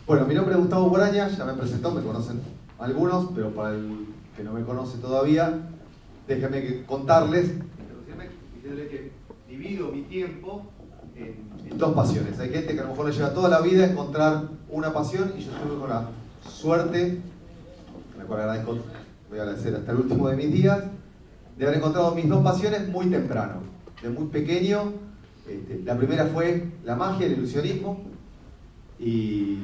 Bueno, mi nombre es Gustavo Boraña, ya me presentó, me conocen algunos, pero para el que no me conoce todavía, déjenme contarles, introducirme, que divido mi tiempo en dos pasiones. Hay gente que a lo mejor le lleva toda la vida a encontrar una pasión y yo tuve con la suerte, la cual agradezco, voy a agradecer hasta el último de mis días, de haber encontrado mis dos pasiones muy temprano, de muy pequeño. La primera fue la magia, el ilusionismo, y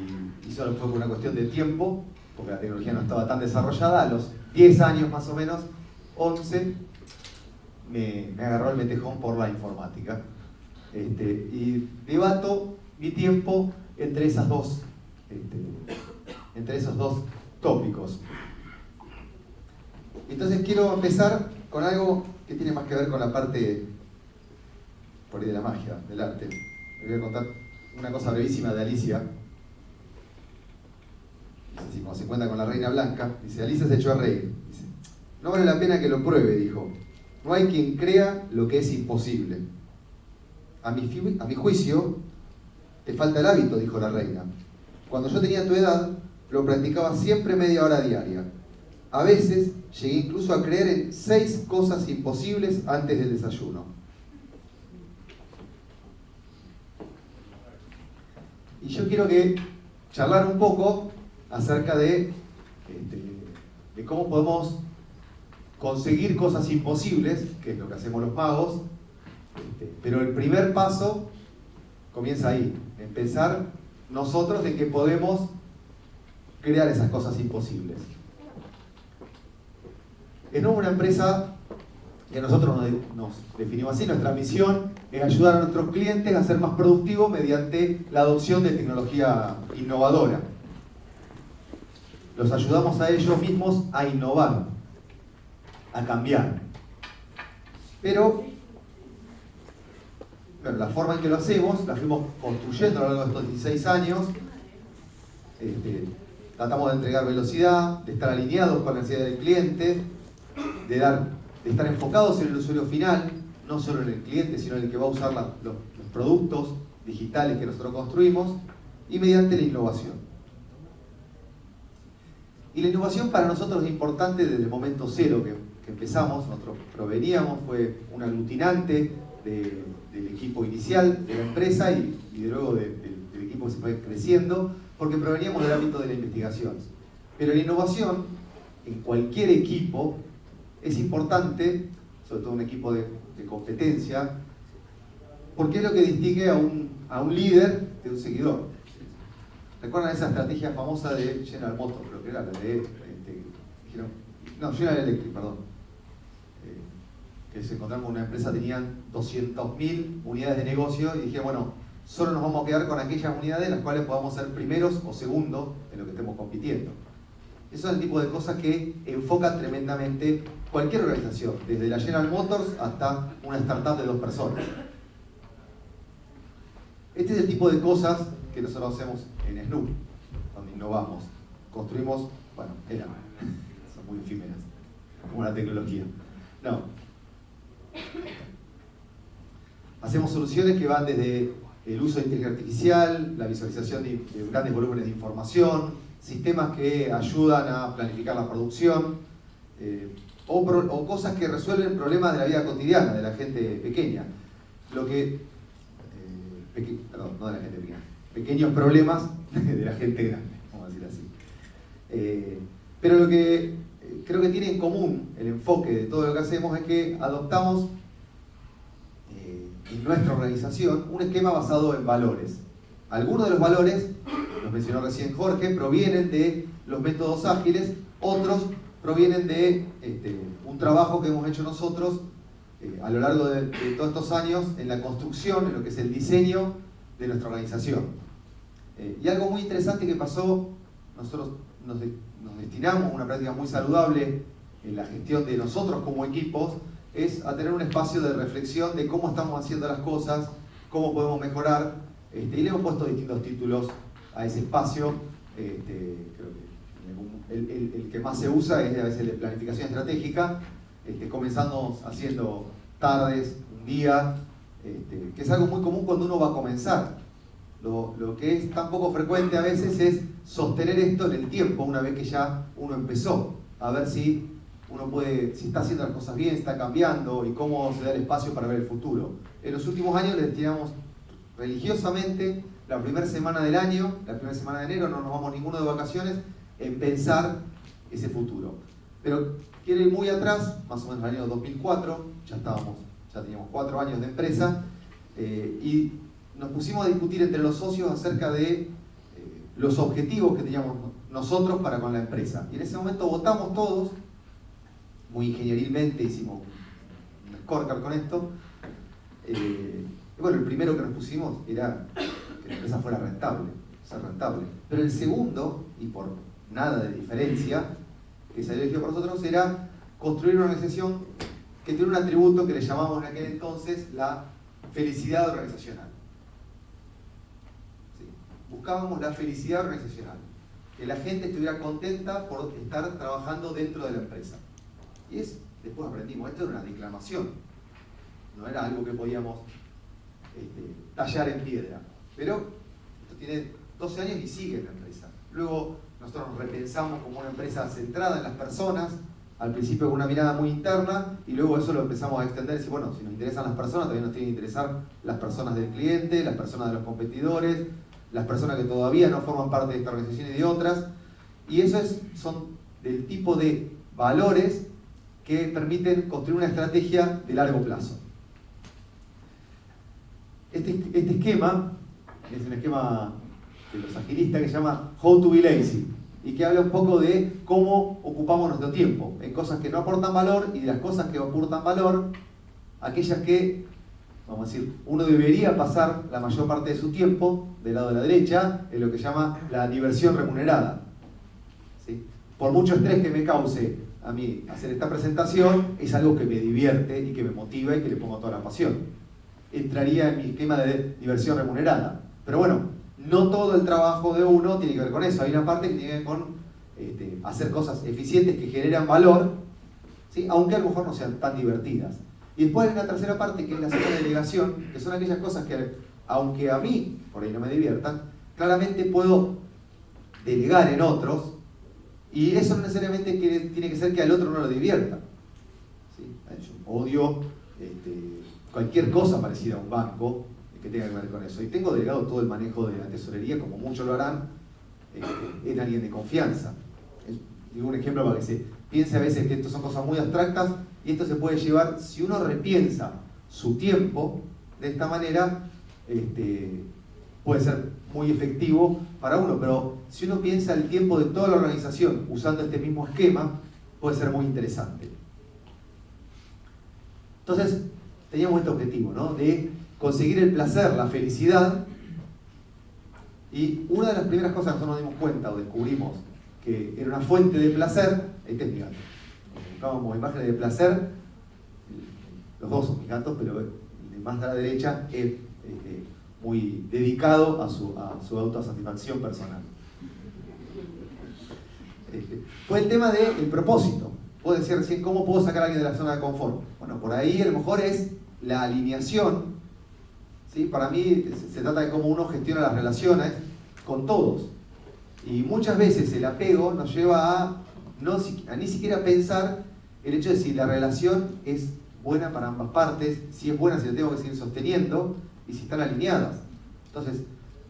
solo fue por una cuestión de tiempo, porque la tecnología no estaba tan desarrollada. A los 10 años más o menos, 11, me agarró el metejón por la informática. Y debato mi tiempo entre esos dos tópicos. Entonces quiero empezar con algo que tiene más que ver con la parte por ahí de la magia, del arte. Les voy a contar una cosa brevísima de Alicia. Dice así, como se encuentra con la reina blanca, dice: Alicia se echó a reír. Dice: no vale la pena que lo pruebe, dijo. No hay quien crea lo que es imposible. A mi juicio, te falta el hábito, dijo la reina. Cuando yo tenía tu edad, lo practicaba siempre media hora diaria. A veces llegué incluso a creer en 6 cosas imposibles antes del desayuno. Y yo quiero charlar un poco acerca de cómo podemos conseguir cosas imposibles, que es lo que hacemos los magos, pero el primer paso comienza ahí, en pensar nosotros de que podemos crear esas cosas imposibles. En una empresa que nosotros nos definimos así, nuestra misión es ayudar a nuestros clientes a ser más productivos mediante la adopción de tecnología innovadora. Los ayudamos a ellos mismos a innovar, a cambiar. Pero, bueno, la forma en que lo hacemos, la fuimos construyendo a lo largo de estos 16 años. Tratamos de entregar velocidad, de estar alineados con la necesidad del cliente, de estar enfocados en el usuario final, no solo en el cliente, sino en el que va a usar los productos digitales que nosotros construimos, y mediante la innovación. Y la innovación para nosotros es importante desde el momento cero que empezamos. Nosotros proveníamos, fue un aglutinante del equipo inicial de la empresa y luego del equipo que se fue creciendo, porque proveníamos del ámbito de la investigación. Pero la innovación, en cualquier equipo, es importante, sobre todo un equipo de competencia, porque es lo que distingue a un líder de un seguidor. ¿Recuerdan esa estrategia famosa de General Motors? Creo que era la de... General Electric, perdón. Que se encontraron con una empresa, tenían 200.000 unidades de negocio y dijeron, bueno, solo nos vamos a quedar con aquellas unidades en las cuales podamos ser primeros o segundos en lo que estemos compitiendo. Eso es el tipo de cosas que enfocan tremendamente cualquier organización, desde la General Motors hasta una startup de 2 personas. Este es el tipo de cosas que nosotros hacemos en Snoop, donde innovamos. Construimos, bueno, son muy efímeras, como la tecnología. No. Hacemos soluciones que van desde el uso de inteligencia artificial, la visualización de grandes volúmenes de información, sistemas que ayudan a planificar la producción, o cosas que resuelven problemas de la vida cotidiana de la gente pequeña. Perdón, no de la gente pequeña, pequeños problemas de la gente grande, vamos a decir así. Pero lo que creo que tiene en común el enfoque de todo lo que hacemos es que adoptamos en nuestra organización un esquema basado en valores. Algunos de los valores, los mencionó recién Jorge, provienen de los métodos ágiles, otros provienen de un trabajo que hemos hecho nosotros a lo largo de todos estos años en la construcción, en lo que es el diseño de nuestra organización. Y algo muy interesante que pasó, nosotros nos destinamos a una práctica muy saludable en la gestión de nosotros como equipos, es a tener un espacio de reflexión de cómo estamos haciendo las cosas, cómo podemos mejorar, y le hemos puesto distintos títulos a ese espacio. Creo que el que más se usa es a veces el de planificación estratégica, comenzando haciendo tardes, un día, que es algo muy común cuando uno va a comenzar. Lo que es tan poco frecuente a veces es sostener esto en el tiempo, una vez que ya uno empezó, a ver si uno puede, si está haciendo las cosas bien, está cambiando y cómo se da el espacio para ver el futuro. En los últimos años le destinamos religiosamente la primera semana del año, la primera semana de enero, no nos vamos ninguno de vacaciones, en pensar ese futuro. Pero quiero ir muy atrás, más o menos el año 2004, ya teníamos 4 años de empresa, y nos pusimos a discutir entre los socios acerca de los objetivos que teníamos nosotros para con la empresa. Y en ese momento votamos todos, muy ingenierilmente hicimos un scorecard con esto. Y bueno, el primero que nos pusimos era que la empresa fuera rentable, ser rentable. Pero el segundo, y por nada de diferencia, que salió elegido por nosotros, era construir una organización que tiene un atributo que le llamamos en aquel entonces la felicidad organizacional. ¿Sí? Buscábamos la felicidad organizacional, que la gente estuviera contenta por estar trabajando dentro de la empresa. Y después aprendimos, esto era una declamación, no era algo que podíamos tallar en piedra. Pero esto tiene 12 años y sigue en la empresa. Luego nosotros nos repensamos como una empresa centrada en las personas, al principio con una mirada muy interna, y luego eso lo empezamos a extender y decir, bueno, si nos interesan las personas, también nos tienen que interesar las personas del cliente, las personas de los competidores, las personas que todavía no forman parte de esta organización y de otras. Y eso son del tipo de valores que permiten construir una estrategia de largo plazo. Este esquema es un esquema de los agilistas que se llama How to be lazy y que habla un poco de cómo ocupamos nuestro tiempo en cosas que no aportan valor, y de las cosas que aportan valor, aquellas que, vamos a decir, uno debería pasar la mayor parte de su tiempo del lado de la derecha, en lo que se llama la diversión remunerada. ¿Sí? Por mucho estrés que me cause a mí hacer esta presentación, es algo que me divierte y que me motiva y que le pongo toda la pasión. Entraría en mi esquema de diversión remunerada. Pero bueno, no todo el trabajo de uno tiene que ver con eso. Hay una parte que tiene que ver con hacer cosas eficientes que generan valor, ¿sí? Aunque a lo mejor no sean tan divertidas. Y después hay una tercera parte que es la zona de delegación, que son aquellas cosas que, aunque a mí por ahí no me diviertan, claramente puedo delegar en otros. Y eso no necesariamente tiene que ser que al otro no lo divierta. ¿Sí? Yo odio cualquier cosa parecida a un banco que tenga que ver con eso. Y tengo delegado todo el manejo de la tesorería, como muchos lo harán, en alguien de confianza. Digo un ejemplo para que se piense a veces que esto son cosas muy abstractas, y esto se puede llevar, si uno repiensa su tiempo de esta manera, puede ser muy efectivo para uno, pero si uno piensa el tiempo de toda la organización usando este mismo esquema, puede ser muy interesante. Entonces, teníamos este objetivo, ¿no? De conseguir el placer, la felicidad, y una de las primeras cosas que nosotros nos dimos cuenta o descubrimos que era una fuente de placer, este es mi gato. Buscábamos imágenes de placer, los dos son mis gatos, pero el más a la derecha es muy dedicado a su autosatisfacción personal. Fue el tema del propósito. Vos decías recién, ¿cómo puedo sacar a alguien de la zona de confort? Bueno, por ahí a lo mejor es la alineación, ¿sí? Para mí se trata de cómo uno gestiona las relaciones con todos. Y muchas veces el apego nos lleva a ni siquiera pensar el hecho de si la relación es buena para ambas partes, si es buena, si la tengo que seguir sosteniendo, y si están alineadas. Entonces,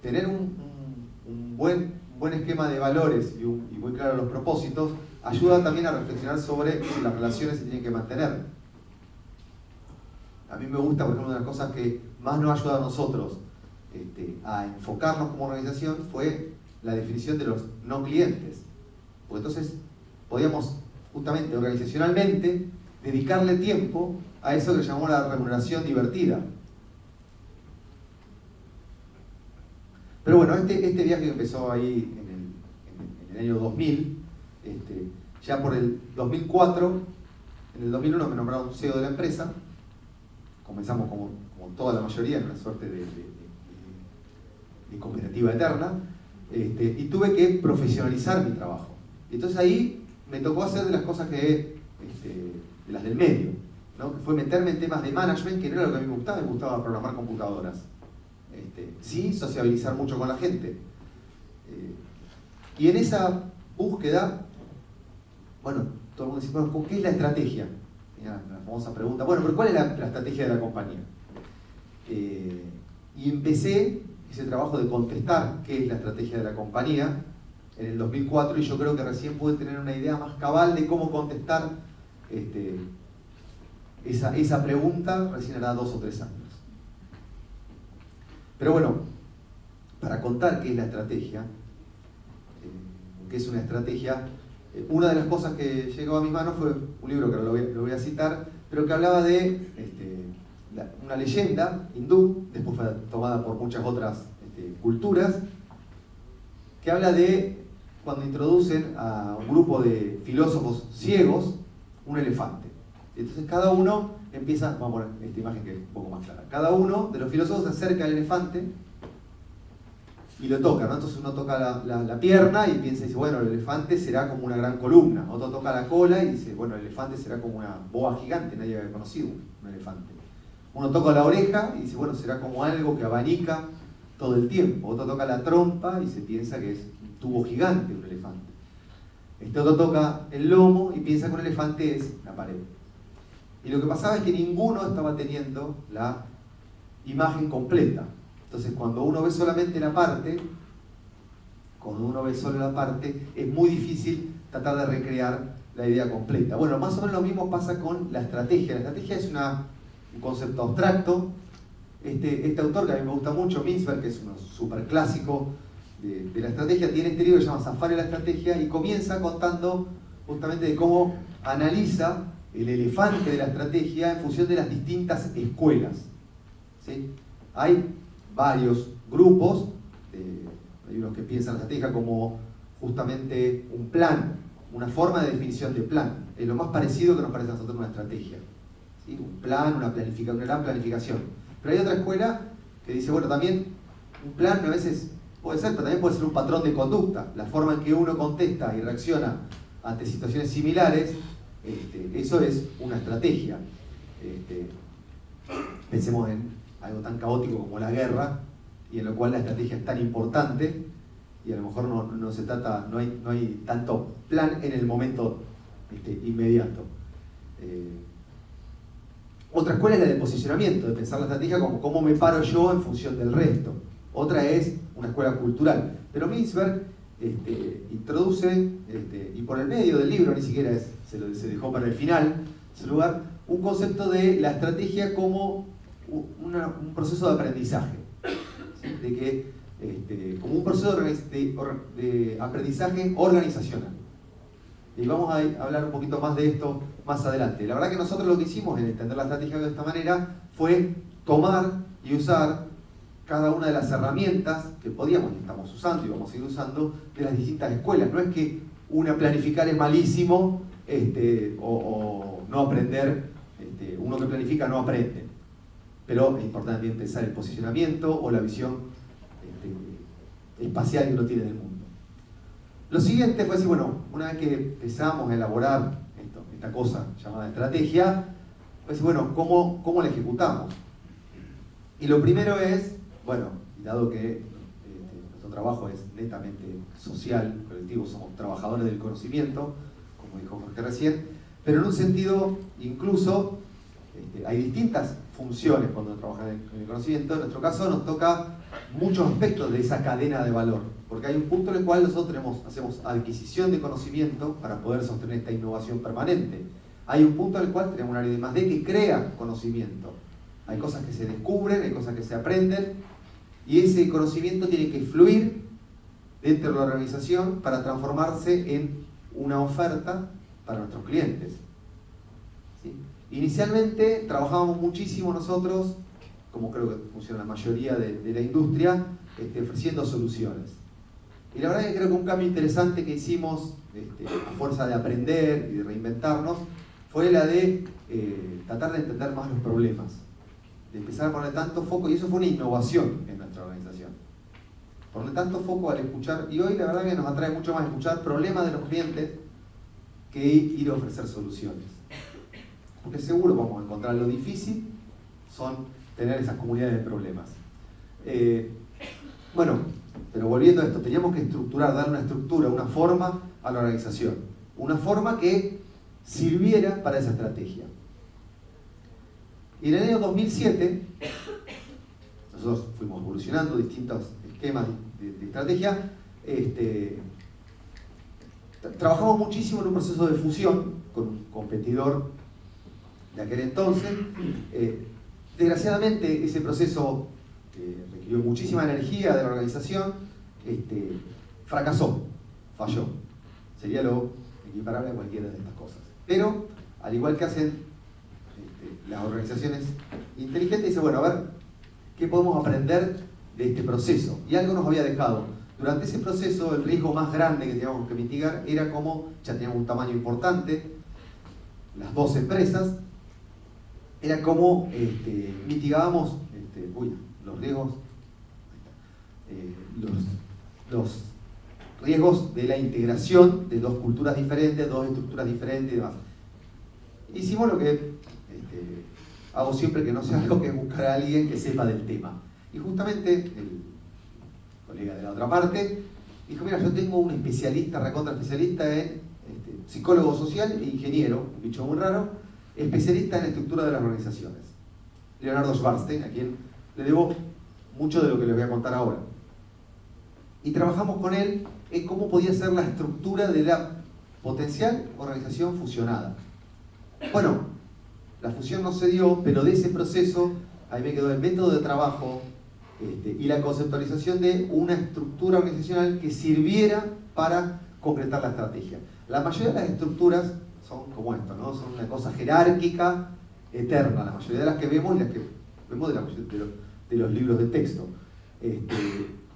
tener un buen esquema de valores y muy claro los propósitos ayuda también a reflexionar sobre si las relaciones se tienen que mantener. A mí me gusta, por ejemplo, una de las cosas que más nos ha ayudado a nosotros a enfocarnos como organización fue la definición de los no clientes. Porque entonces podíamos justamente organizacionalmente dedicarle tiempo a eso que llamamos la remuneración divertida. Pero bueno, este viaje que empezó ahí en el año 2000, ya por el 2004, en el 2001 me nombraron CEO de la empresa. Comenzamos como toda la mayoría en una suerte de cooperativa eterna, y tuve que profesionalizar mi trabajo. Y entonces ahí me tocó hacer de las cosas de las del medio, ¿no? Que fue meterme en temas de management, que no era lo que a mí me gustaba programar computadoras. sí sociabilizar mucho con la gente. Y en esa búsqueda, bueno, todo el mundo dice, bueno, ¿qué es la estrategia? La famosa pregunta, bueno, pero ¿cuál es la estrategia de la compañía? Y empecé ese trabajo de contestar qué es la estrategia de la compañía en el 2004, y yo creo que recién pude tener una idea más cabal de cómo contestar esa pregunta recién hará 2 o 3 años. Pero bueno, para contar qué es la estrategia, qué es una estrategia, una de las cosas que llegó a mis manos fue un libro que lo voy a citar, pero que hablaba de una leyenda hindú, después fue tomada por muchas otras culturas, que habla de cuando introducen a un grupo de filósofos ciegos un elefante. Entonces cada uno empieza, vamos a poner esta imagen que es un poco más clara, cada uno de los filósofos se acerca al elefante y lo toca, ¿no? Entonces uno toca la pierna y piensa y dice, bueno, el elefante será como una gran columna. Otro toca la cola y dice, bueno, el elefante será como una boa gigante, nadie había conocido un elefante. Uno toca la oreja y dice, bueno, será como algo que abanica todo el tiempo. Otro toca la trompa y se piensa que es un tubo gigante un elefante. Otro toca el lomo y piensa que un elefante es la pared. Y lo que pasaba es que ninguno estaba teniendo la imagen completa. Entonces, cuando uno ve solamente la parte, es muy difícil tratar de recrear la idea completa. Bueno, más o menos lo mismo pasa con la estrategia. La estrategia es un concepto abstracto. Este autor, que a mí me gusta mucho, Mintzberg, que es un súper clásico de la estrategia, tiene este libro que se llama Safari de la Estrategia y comienza contando justamente de cómo analiza el elefante de la estrategia en función de las distintas escuelas. ¿Sí? Hay varios grupos, hay unos que piensan la estrategia como justamente un plan, una forma de definición de plan. Es lo más parecido que nos parece a nosotros una estrategia. ¿Sí? Un plan, una gran planificación. Pero hay otra escuela que dice, bueno, también un plan a veces puede ser, pero también puede ser un patrón de conducta. La forma en que uno contesta y reacciona ante situaciones similares, eso es una estrategia. Pensemos en algo tan caótico como la guerra, y en lo cual la estrategia es tan importante, y a lo mejor no hay tanto plan en el momento inmediato. Otra escuela es la del posicionamiento, de pensar la estrategia como cómo me paro yo en función del resto. Otra es una escuela cultural. Pero Mintzberg introduce, y por el medio del libro, ni siquiera se dejó para el final, su lugar, un concepto de la estrategia como un proceso de aprendizaje. ¿Sí? Como un proceso de aprendizaje organizacional. Y vamos a hablar un poquito más de esto más adelante. La verdad que nosotros lo que hicimos en entender la estrategia de esta manera fue tomar y usar cada una de las herramientas que podíamos y estamos usando y vamos a seguir usando de las distintas escuelas. No es que planificar es malísimo o no aprender, uno que planifica no aprende. Pero es importante también pensar el posicionamiento o la visión espacial que uno tiene del mundo. Lo siguiente fue decir, bueno, una vez que empezamos a elaborar esta cosa llamada estrategia, pues bueno, ¿cómo la ejecutamos? Y lo primero es, bueno, dado que nuestro trabajo es netamente social, colectivo, somos trabajadores del conocimiento, como dijo Jorge recién, pero en un sentido incluso hay distintas funciones cuando uno trabaja en el conocimiento. En nuestro caso nos toca muchos aspectos de esa cadena de valor, porque hay un punto en el cual nosotros hacemos adquisición de conocimiento para poder sostener esta innovación permanente. Hay un punto en el cual tenemos un área de +D que crea conocimiento. Hay cosas que se descubren, hay cosas que se aprenden, y ese conocimiento tiene que fluir dentro de la organización para transformarse en una oferta para nuestros clientes. ¿Sí? Inicialmente trabajábamos muchísimo nosotros, como creo que funciona la mayoría de la industria, ofreciendo soluciones. Y la verdad que creo que un cambio interesante que hicimos a fuerza de aprender y de reinventarnos fue la de tratar de entender más los problemas, de empezar a poner tanto foco, y eso fue una innovación en nuestra organización. Poner tanto foco al escuchar, y hoy la verdad que nos atrae mucho más escuchar problemas de los clientes que ir a ofrecer soluciones. Porque seguro vamos a encontrar lo difícil son tener esas comunidades de problemas. Bueno, pero volviendo a esto, teníamos que estructurar, dar una estructura, una forma a la organización. Una forma que sirviera para esa estrategia. Y en el año 2007, nosotros fuimos evolucionando distintos esquemas de estrategia. Trabajamos muchísimo en un proceso de fusión con un competidor de aquel entonces. Desgraciadamente, ese proceso requirió muchísima energía de la organización, fracasó, falló. Sería lo equiparable a cualquiera de estas cosas. Pero, al igual que hacen las organizaciones inteligentes, dice, bueno, a ver, ¿qué podemos aprender de este proceso? Y algo nos había dejado. Durante ese proceso, el riesgo más grande que teníamos que mitigar era como ya teníamos un tamaño importante, las dos empresas, era cómo mitigábamos los riesgos, los riesgos de la integración de dos culturas diferentes, dos estructuras diferentes y demás. Hicimos lo que hago siempre que no sea algo, que es buscar a alguien que sepa del tema. Y justamente el colega de la otra parte dijo, mira, yo tengo un especialista, recontra especialista en psicólogo social e ingeniero, un bicho muy raro, especialista en la estructura de las organizaciones. Leonardo Schwarzstein, a quien le debo mucho de lo que les voy a contar ahora. Y trabajamos con él en cómo podía ser la estructura de la potencial organización fusionada. Bueno, la fusión no se dio, pero de ese proceso ahí me quedó el método de trabajo y la conceptualización de una estructura organizacional que sirviera para concretar la estrategia. La mayoría de las estructuras son como esto, ¿no? Son una cosa jerárquica, eterna, la mayoría de las que vemos y las que vemos de los libros de texto.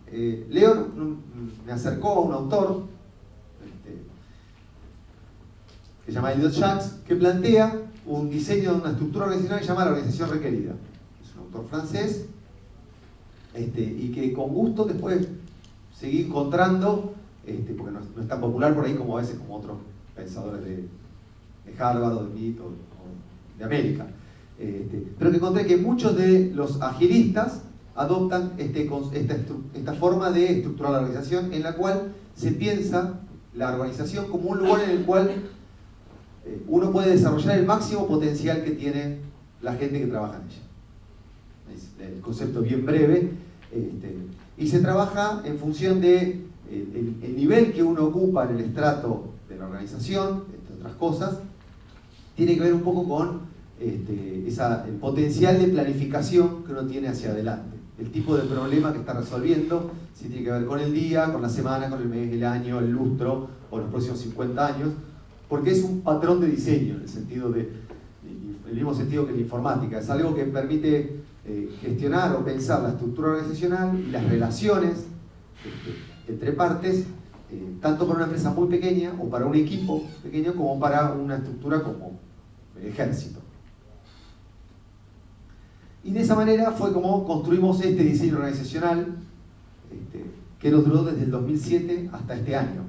Leo me acercó a un autor que se llama Elliot Jacques, que plantea un diseño de una estructura organizacional que se llama la organización requerida. Es un autor francés y que con gusto después seguí encontrando, porque no es tan popular por ahí como a veces como otros pensadores de Harvard o de MIT o de América. Pero que encontré que muchos de los agilistas adoptan esta forma de estructurar la organización, en la cual se piensa la organización como un lugar en el cual uno puede desarrollar el máximo potencial que tiene la gente que trabaja en ella. Es el concepto bien breve, y se trabaja en función de el nivel que uno ocupa en el estrato de la organización, entre otras cosas, tiene que ver un poco con el potencial de planificación que uno tiene hacia adelante. El tipo de problema que está resolviendo, si tiene que ver con el día, con la semana, con el mes, el año, el lustro o los próximos 50 años, porque es un patrón de diseño en el mismo sentido que la informática. Es algo que permite gestionar o pensar la estructura organizacional y las relaciones entre partes, tanto para una empresa muy pequeña o para un equipo pequeño como para una estructura como el ejército. Y de esa manera fue como construimos este diseño organizacional que nos duró desde el 2007 hasta este año.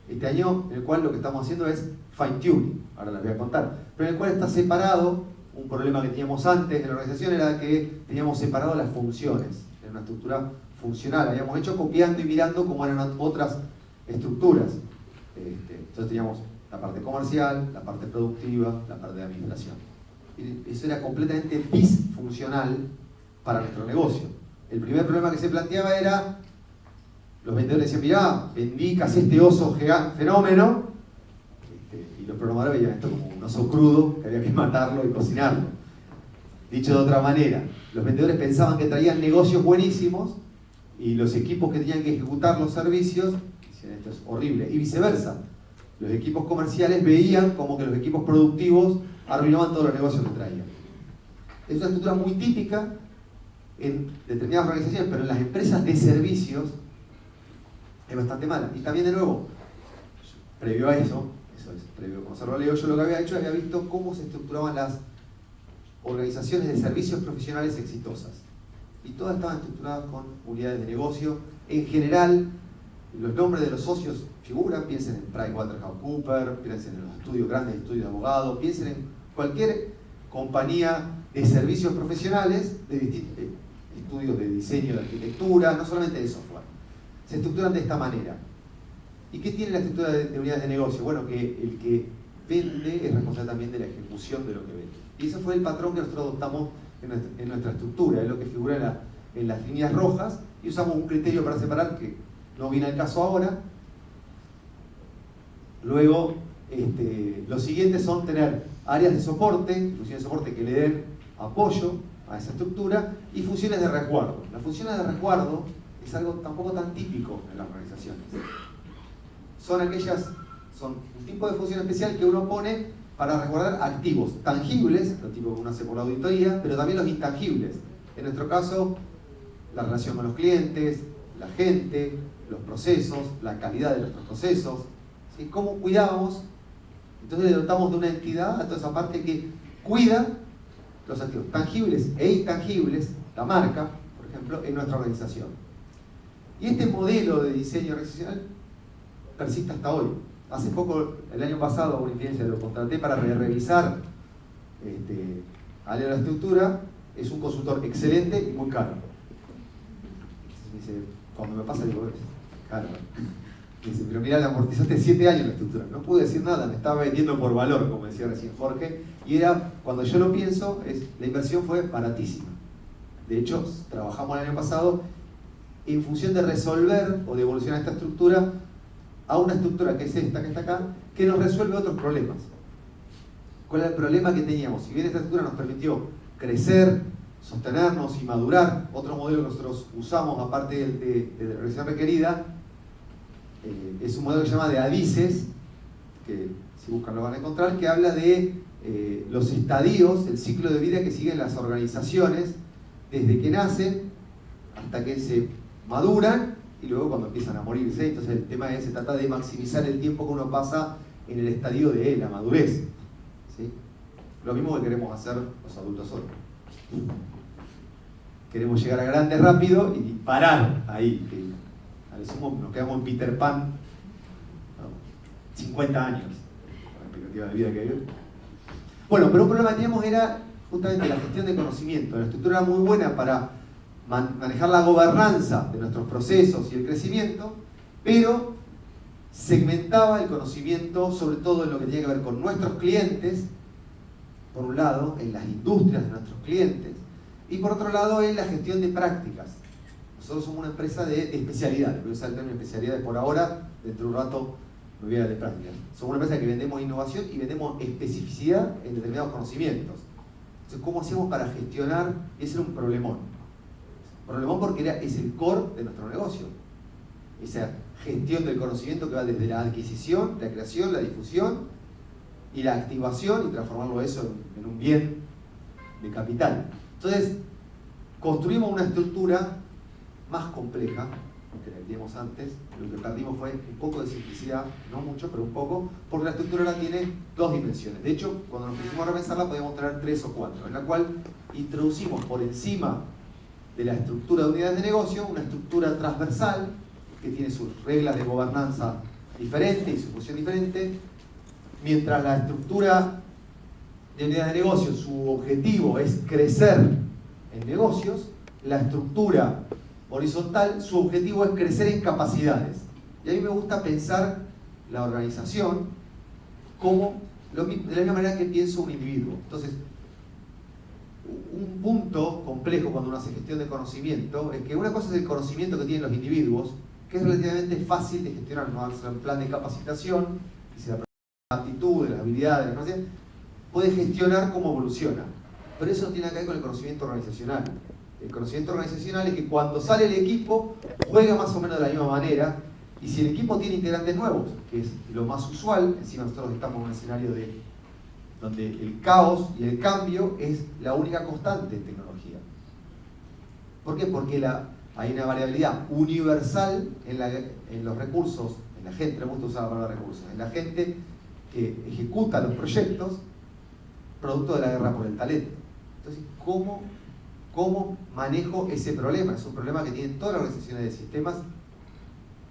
Este año en el cual lo que estamos haciendo es fine-tuning, ahora les voy a contar, pero en el cual está separado. Un problema que teníamos antes en la organización era que teníamos separado las funciones, era una estructura funcional, habíamos hecho copiando y mirando cómo eran otras estructuras. Entonces teníamos la parte comercial, la parte productiva, la parte de administración. Y eso era completamente disfuncional para nuestro negocio. El primer problema que se planteaba era, los vendedores decían, mirá, vendí casi este oso fenómeno, y los programadores veían esto como un oso crudo que había que matarlo y cocinarlo. Dicho de otra manera, los vendedores pensaban que traían negocios buenísimos y los equipos que tenían que ejecutar los servicios decían, esto es horrible, y viceversa. Los equipos comerciales veían como que los equipos productivos arruinaban todos los negocios que traían. Es una estructura muy típica en determinadas organizaciones, pero en las empresas de servicios es bastante mala. Y también, de nuevo, previo a eso es previo a conocerlo a Leo, yo lo que había hecho había visto cómo se estructuraban las organizaciones de servicios profesionales exitosas. Y todas estaban estructuradas con unidades de negocio. En general, los nombres de los socios figuran, piensen en PricewaterhouseCoopers, piensen en los grandes estudios de abogados, piensen en cualquier compañía de servicios profesionales, de estudios de diseño, de arquitectura, no solamente de software. se estructuran de esta manera. ¿Y qué tiene la estructura de unidades de negocio? Bueno, que el que vende es responsable también de la ejecución de lo que vende. Y ese fue el patrón que nosotros adoptamos en nuestra estructura, es lo que figura en las líneas rojas, y usamos un criterio para separar que no viene al caso ahora. Luego, los siguientes son tener áreas de soporte, funciones de soporte que le den apoyo a esa estructura, y funciones de resguardo. Las funciones de resguardo es algo tampoco tan típico en las organizaciones. Son un tipo de función especial que uno pone para resguardar activos tangibles, lo tipo que uno hace por la auditoría, pero también los intangibles. En nuestro caso, la relación con los clientes, la gente, los procesos, la calidad de nuestros procesos, ¿sí? Cómo cuidamos. Entonces le dotamos de una entidad a toda esa parte que cuida los activos tangibles e intangibles, la marca, por ejemplo, en nuestra organización. Y este modelo de diseño organizacional persiste hasta hoy. Hace poco, el año pasado, a una incidencia lo contraté para revisar la estructura. Es un consultor excelente y muy caro. Me dice, cuando me pasa, digo, es caro. Me dice, pero mira, le amortizaste 7 años la estructura. No pude decir nada, me estaba vendiendo por valor, como decía recién Jorge. Y era, cuando yo lo pienso, la inversión fue baratísima. De hecho, trabajamos el año pasado en función de resolver o de evolucionar esta estructura a una estructura que es esta que está acá, que nos resuelve otros problemas. ¿Cuál era el problema que teníamos? Si bien esta estructura nos permitió crecer, sostenernos y madurar, otro modelo que nosotros usamos aparte de la revisión requerida, es un modelo que se llama de ADICES, que si buscan lo van a encontrar, que habla de los estadios, el ciclo de vida que siguen las organizaciones desde que nacen hasta que se maduran y luego cuando empiezan a morirse. Entonces el tema se trata de maximizar el tiempo que uno pasa en el estadio de la madurez, ¿sí? Lo mismo que queremos hacer los adultos hoy. Queremos llegar a grande rápido y parar ahí. A lo sumo nos quedamos en Peter Pan, ¿no? 50 años, la expectativa de vida que hay. Bueno, pero un problema que teníamos era justamente la gestión de conocimiento. La estructura era muy buena para manejar la gobernanza de nuestros procesos y el crecimiento, pero segmentaba el conocimiento, sobre todo en lo que tenía que ver con nuestros clientes, por un lado, en las industrias de nuestros clientes, y por otro lado, en la gestión de prácticas. Nosotros somos una empresa de especialidades, voy a usar el término especialidades por ahora, dentro de un rato me voy a de prácticas. Somos una empresa que vendemos innovación y vendemos especificidad en determinados conocimientos. Entonces, ¿cómo hacemos para gestionar? Ese era un problemón. Problemón porque es el core de nuestro negocio. Esa gestión del conocimiento que va desde la adquisición, la creación, la difusión y la activación y transformarlo eso en un bien de capital. Entonces, construimos una estructura más compleja que la que teníamos antes. Lo que perdimos fue un poco de simplicidad, no mucho, pero un poco, porque la estructura ahora tiene 2 dimensiones. De hecho, cuando nos pusimos a repensarla, podíamos tener 3 o 4, en la cual introducimos por encima de la estructura de unidades de negocio una estructura transversal que tiene sus reglas de gobernanza diferentes y su función diferente, mientras la estructura de unidades de negocio, su objetivo es crecer en negocios, la estructura horizontal, su objetivo es crecer en capacidades. Y a mí me gusta pensar la organización como de la misma manera que pienso un individuo. Entonces, un punto complejo cuando uno hace gestión de conocimiento es que una cosa es el conocimiento que tienen los individuos, que es relativamente fácil de gestionar. Uno hace un plan de capacitación, y si la aptitudes, las habilidades, las capacidades, puede gestionar cómo evoluciona. Pero eso no tiene nada que ver con el conocimiento organizacional. El conocimiento organizacional es que cuando sale el equipo, juega más o menos de la misma manera, y si el equipo tiene integrantes nuevos, que es lo más usual, encima nosotros estamos en un escenario donde el caos y el cambio es la única constante en tecnología. ¿Por qué? Porque hay una variabilidad universal en los recursos, en la gente, no me gusta usar la palabra recursos, en la gente que ejecuta los proyectos producto de la guerra por el talento. Entonces, ¿cómo manejo ese problema? Es un problema que tienen todas las organizaciones de sistemas.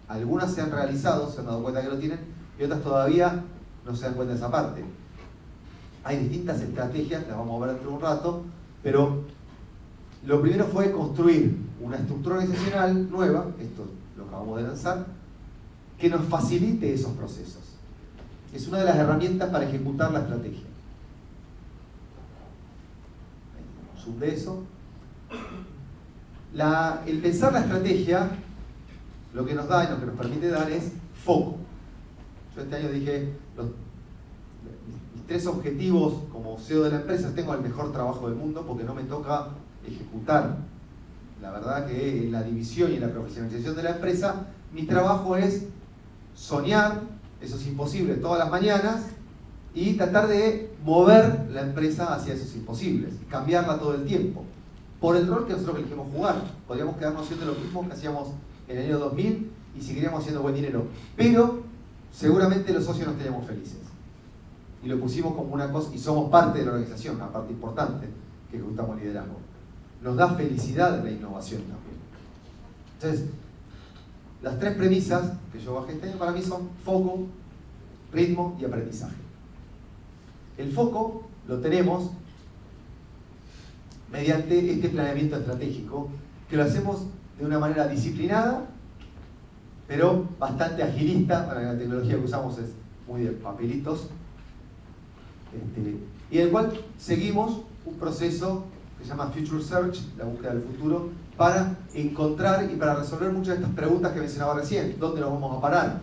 Algunas se han realizado, se han dado cuenta que lo tienen, y otras todavía no se dan cuenta de esa parte. Hay distintas estrategias, las vamos a ver dentro de un rato, pero lo primero fue construir una estructura organizacional nueva, esto lo acabamos de lanzar, que nos facilite esos procesos. Es una de las herramientas para ejecutar la estrategia. Un zoom de eso. El pensar la estrategia, lo que nos da y lo que nos permite dar es foco. Yo este año dije, mis 3 objetivos como CEO de la empresa: tengo el mejor trabajo del mundo porque no me toca ejecutar. La verdad que en la división y en la profesionalización de la empresa, mi trabajo es soñar, eso es imposible, todas las mañanas, y tratar de mover la empresa hacia esos imposibles, cambiarla todo el tiempo, por el rol que nosotros elegimos jugar. Podríamos quedarnos haciendo lo mismo que hacíamos en el año 2000 y seguiríamos haciendo buen dinero, pero seguramente los socios nos teníamos felices. Y lo pusimos como una cosa, y somos parte de la organización, una parte importante, que ejecutamos liderazgo. Nos da felicidad la innovación también. Entonces, las 3 premisas que yo bajé este año para mí son foco, ritmo y aprendizaje. El foco lo tenemos mediante este planeamiento estratégico, que lo hacemos de una manera disciplinada, pero bastante agilista. Bueno, la tecnología que usamos es muy de papelitos, y en el cual seguimos un proceso que se llama Future Search, la búsqueda del futuro, para encontrar y para resolver muchas de estas preguntas que mencionaba recién. ¿Dónde nos vamos a parar?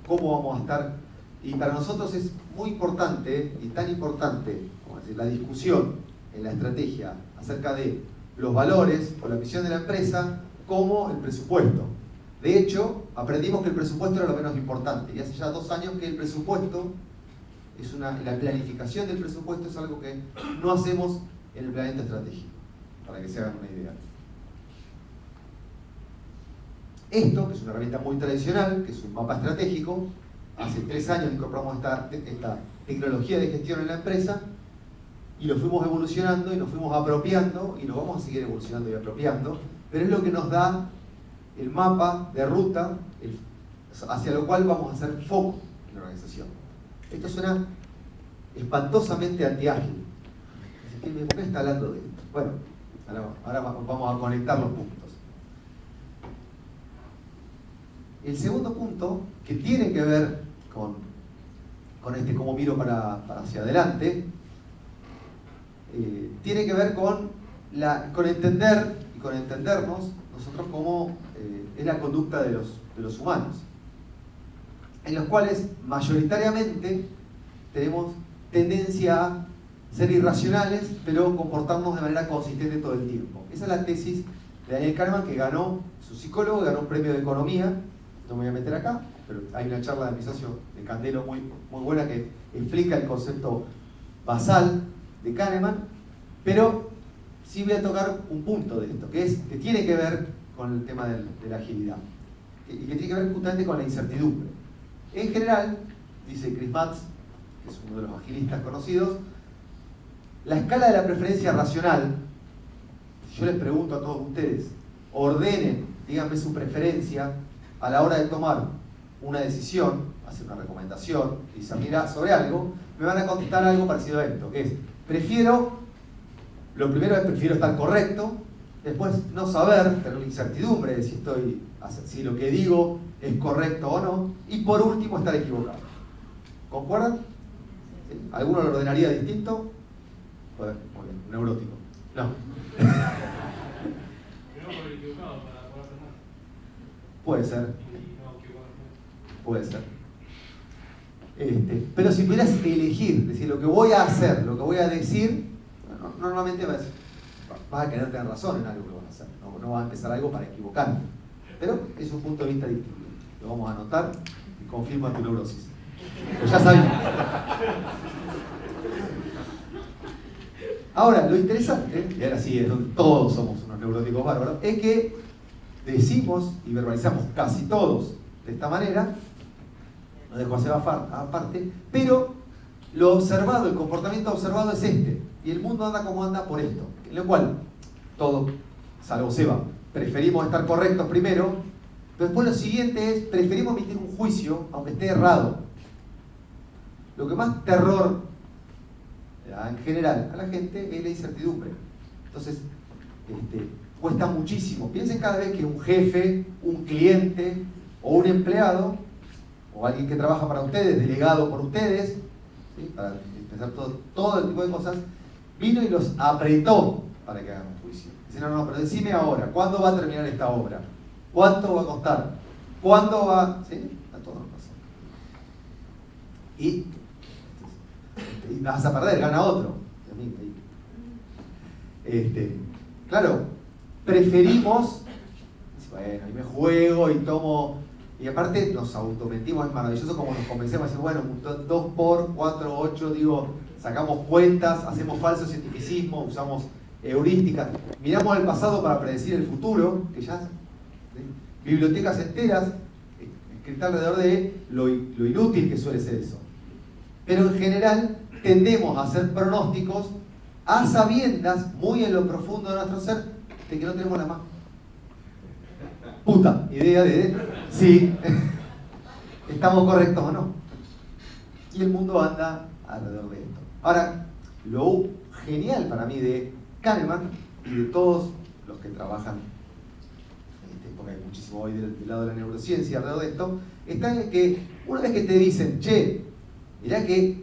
¿Cómo vamos a estar? Y para nosotros es muy importante, y tan importante, como decir, la discusión en la estrategia acerca de los valores o la misión de la empresa, como el presupuesto. De hecho, aprendimos que el presupuesto era lo menos importante, y hace ya 2 años que el presupuesto la planificación del presupuesto es algo que no hacemos en el planeamiento estratégico, para que se hagan una idea. Esto, que es una herramienta muy tradicional, que es un mapa estratégico, hace 3 años incorporamos esta tecnología de gestión en la empresa, y lo fuimos evolucionando y nos fuimos apropiando, y lo vamos a seguir evolucionando y apropiando, pero es lo que nos da el mapa de ruta hacia lo cual vamos a hacer foco en la organización. Esto suena espantosamente antiágil. ¿Por qué está hablando de esto? Bueno, ahora vamos a conectar los puntos. El segundo punto, que tiene que ver con este cómo miro para hacia adelante, tiene que ver con entender y con entendernos nosotros cómo es la conducta de los humanos, en los cuales mayoritariamente tenemos tendencia a ser irracionales, pero comportarnos de manera consistente todo el tiempo. Esa es la tesis de Daniel Kahneman, que ganó, su psicólogo, ganó un premio de economía. No me voy a meter acá, pero hay una charla de mi socio de Candelo muy buena que explica el concepto basal de Kahneman, pero sí voy a tocar un punto de esto, que tiene que ver con el tema de la agilidad, y que tiene que ver justamente con la incertidumbre. En general, dice Chris Matz, que es uno de los agilistas conocidos, la escala de la preferencia racional, si yo les pregunto a todos ustedes, ordenen, díganme su preferencia a la hora de tomar una decisión, hacer una recomendación, discernir sobre algo, me van a contestar algo parecido a esto, que es, lo primero es prefiero estar correcto, después no saber, tener la incertidumbre de si lo que digo es correcto o no, y por último estar equivocado. ¿Concuerdan? ¿Sí? ¿Alguno lo ordenaría distinto? Pues, muy bien, neurótico. No. Puede ser. Puede ser. Pero si pudieras elegir, decir lo que voy a hacer, lo que voy a decir, normalmente vas a querer tener razón en algo que vas a hacer. No vas a empezar algo para equivocarte. Pero es un punto de vista distinto. Lo vamos a anotar y confirma tu neurosis. Pues ya sabes. Ahora, lo interesante, y ahora sí es donde todos somos unos neuróticos bárbaros, es que decimos y verbalizamos casi todos de esta manera, no dejo hacer aparte, pero lo observado, el comportamiento observado es este, y el mundo anda como anda por esto, en lo cual todos, salvo Seba, preferimos estar correctos primero, pero después lo siguiente es, preferimos emitir un juicio, aunque esté errado. Lo que más terror en general a la gente es la incertidumbre. Entonces, cuesta muchísimo. Piensen cada vez que un jefe, un cliente o un empleado, o alguien que trabaja para ustedes, delegado por ustedes, ¿sí? Para empezar todo el tipo de cosas, vino y los apretó para que hagan un juicio. Dicen, no, pero decime ahora, ¿cuándo va a terminar esta obra? ¿Cuánto va a costar? ¿Cuándo va? ¿Sí? A todos nos pasa. Y vas a perder, gana otro. Claro, preferimos, bueno, y me juego y tomo, y aparte nos automentimos, es maravilloso como nos convencemos, decir, bueno, 2 por 4, 8, digo, sacamos cuentas, hacemos falso cientificismo, usamos heurísticas, miramos al pasado para predecir el futuro, que ya, ¿sí? Bibliotecas enteras escritas alrededor de lo inútil que suele ser eso. Pero en general tendemos a hacer pronósticos a sabiendas, muy en lo profundo de nuestro ser, de que no tenemos la más puta idea de si estamos correctos o no. Y el mundo anda alrededor de esto. Ahora, lo genial para mí de Kahneman y de todos los que trabajan, porque hay muchísimo hoy del lado de la neurociencia alrededor de esto, está en que una vez que te dicen, che, mirá que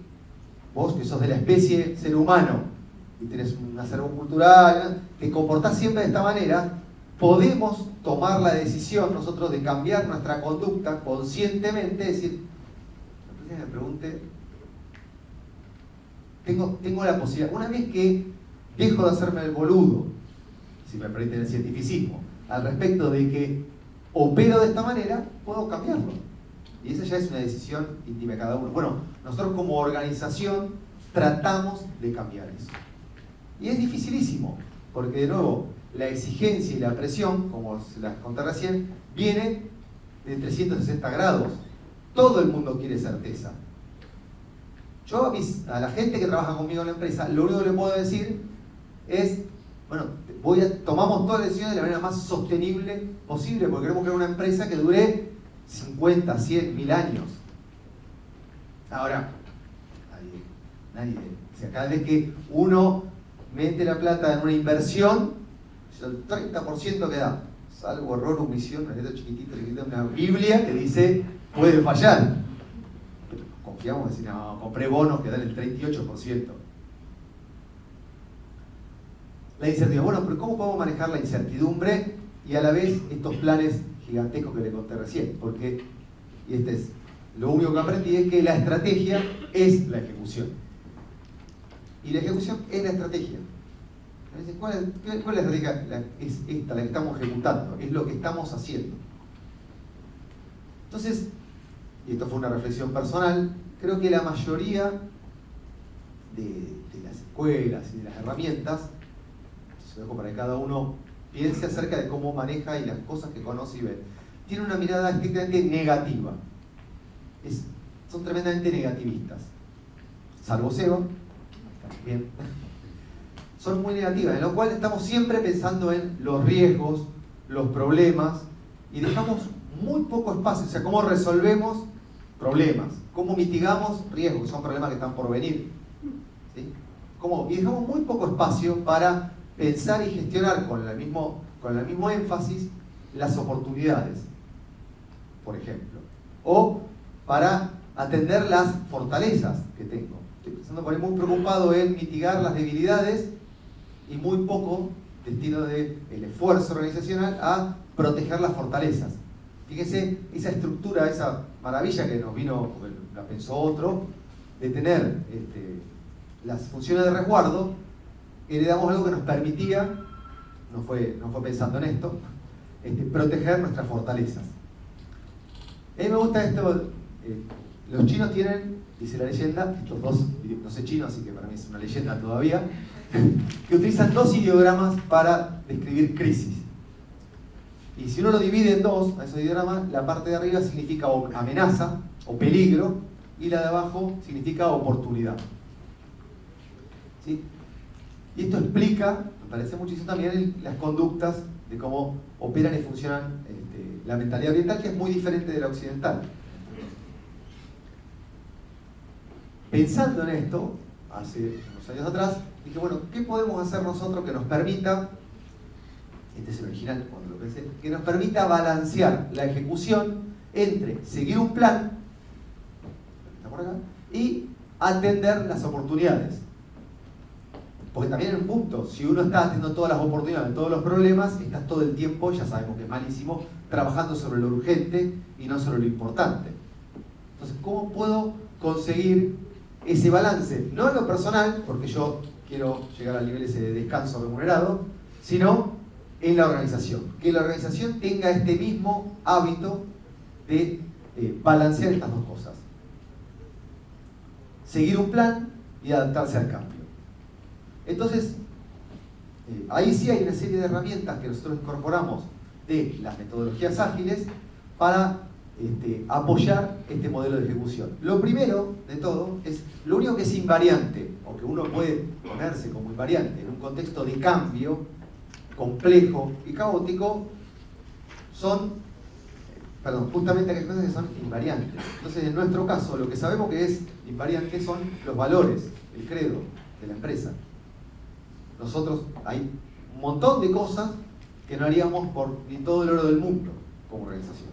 vos que sos de la especie ser humano y tenés un acervo cultural, te comportás siempre de esta manera, podemos tomar la decisión nosotros de cambiar nuestra conducta conscientemente, es decir, la persona me pregunte, tengo la posibilidad, una vez que dejo de hacerme el boludo, si me permiten el cientificismo, al respecto de que opero de esta manera, puedo cambiarlo. Y esa ya es una decisión íntima de cada uno. Bueno, nosotros como organización tratamos de cambiar eso. Y es dificilísimo, porque de nuevo, la exigencia y la presión, como se las conté recién, viene de 360 grados. Todo el mundo quiere certeza. Yo a la gente que trabaja conmigo en la empresa, lo único que le puedo decir es, bueno, tomamos todas las decisiones de la manera más sostenible posible, porque queremos crear una empresa que dure 50, 100, 1000 años. Ahora, nadie, o sea, cada vez que uno mete la plata en una inversión, el 30% que da, salvo error, omisión, una letra chiquitita, una Biblia que dice, puede fallar. Pero confiamos en decir, no, compré bonos que dan el 38%. La incertidumbre, bueno, pero ¿cómo podemos manejar la incertidumbre y a la vez estos planes gigantescos que le conté recién? Porque, y este es lo único que aprendí, es que la estrategia es la ejecución. Y la ejecución es la estrategia. ¿Cuál es la estrategia? Es esta, la que estamos ejecutando, es lo que estamos haciendo. Entonces, y esto fue una reflexión personal, creo que la mayoría de las escuelas y de las herramientas, se lo dejo para que cada uno piense acerca de cómo maneja y las cosas que conoce y ve, tiene una mirada estrictamente negativa. Son tremendamente negativistas. Salvo Seba, bien. Son muy negativas, en lo cual estamos siempre pensando en los riesgos, los problemas, y dejamos muy poco espacio, o sea, cómo resolvemos problemas, cómo mitigamos riesgos, que son problemas que están por venir, ¿sí? Y dejamos muy poco espacio para pensar y gestionar con el mismo énfasis las oportunidades, por ejemplo, o para atender las fortalezas que tengo. Estoy pensando por ahí muy preocupado en mitigar las debilidades y muy poco destino del esfuerzo organizacional a proteger las fortalezas. Fíjense, esa estructura, esa maravilla que nos vino, la pensó otro, de tener las funciones de resguardo, heredamos algo que nos permitía, no fue pensando en esto, proteger nuestras fortalezas. A mí me gusta esto, los chinos tienen, dice la leyenda, estos dos, no sé chino, así que para mí es una leyenda todavía, que utilizan 2 ideogramas para describir crisis. Y si uno lo divide en 2, a esos ideogramas, la parte de arriba significa amenaza o peligro y la de abajo significa oportunidad. ¿Sí? Y esto explica, me parece muchísimo también, las conductas de cómo operan y funcionan la mentalidad oriental, que es muy diferente de la occidental. Pensando en esto, hace unos años atrás, dije, bueno, ¿qué podemos hacer nosotros que nos permita este es el original cuando lo pensé, que nos permita balancear la ejecución entre seguir un plan, ¿está por acá?, y atender las oportunidades. Porque también en un punto, si uno está atendiendo todas las oportunidades, todos los problemas, estás todo el tiempo, ya sabemos que es malísimo, trabajando sobre lo urgente y no sobre lo importante. Entonces, ¿cómo puedo conseguir ese balance? No en lo personal, porque yo quiero llegar al nivel ese de descanso remunerado, sino en la organización. Que la organización tenga este mismo hábito de balancear estas dos cosas. Seguir un plan y adaptarse al cambio. Entonces, ahí sí hay una serie de herramientas que nosotros incorporamos de las metodologías ágiles para apoyar este modelo de ejecución. Lo primero de todo es, lo único que es invariante, o que uno puede ponerse como invariante en un contexto de cambio complejo y caótico, justamente aquellas cosas que son invariantes. Entonces, en nuestro caso, lo que sabemos que es invariante son los valores, el credo de la empresa. Nosotros, hay un montón de cosas que no haríamos por ni todo el oro del mundo como organización.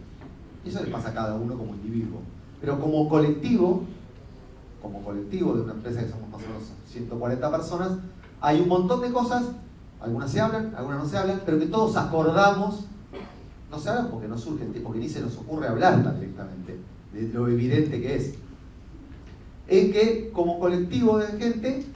Y eso le pasa a cada uno como individuo. Pero como colectivo de una empresa que somos más o menos 140 personas, hay un montón de cosas, algunas se hablan, algunas no se hablan, pero que todos acordamos. No se hablan porque no surgen, porque ni se nos ocurre hablarlas directamente, de lo evidente que es. En que como colectivo de gente,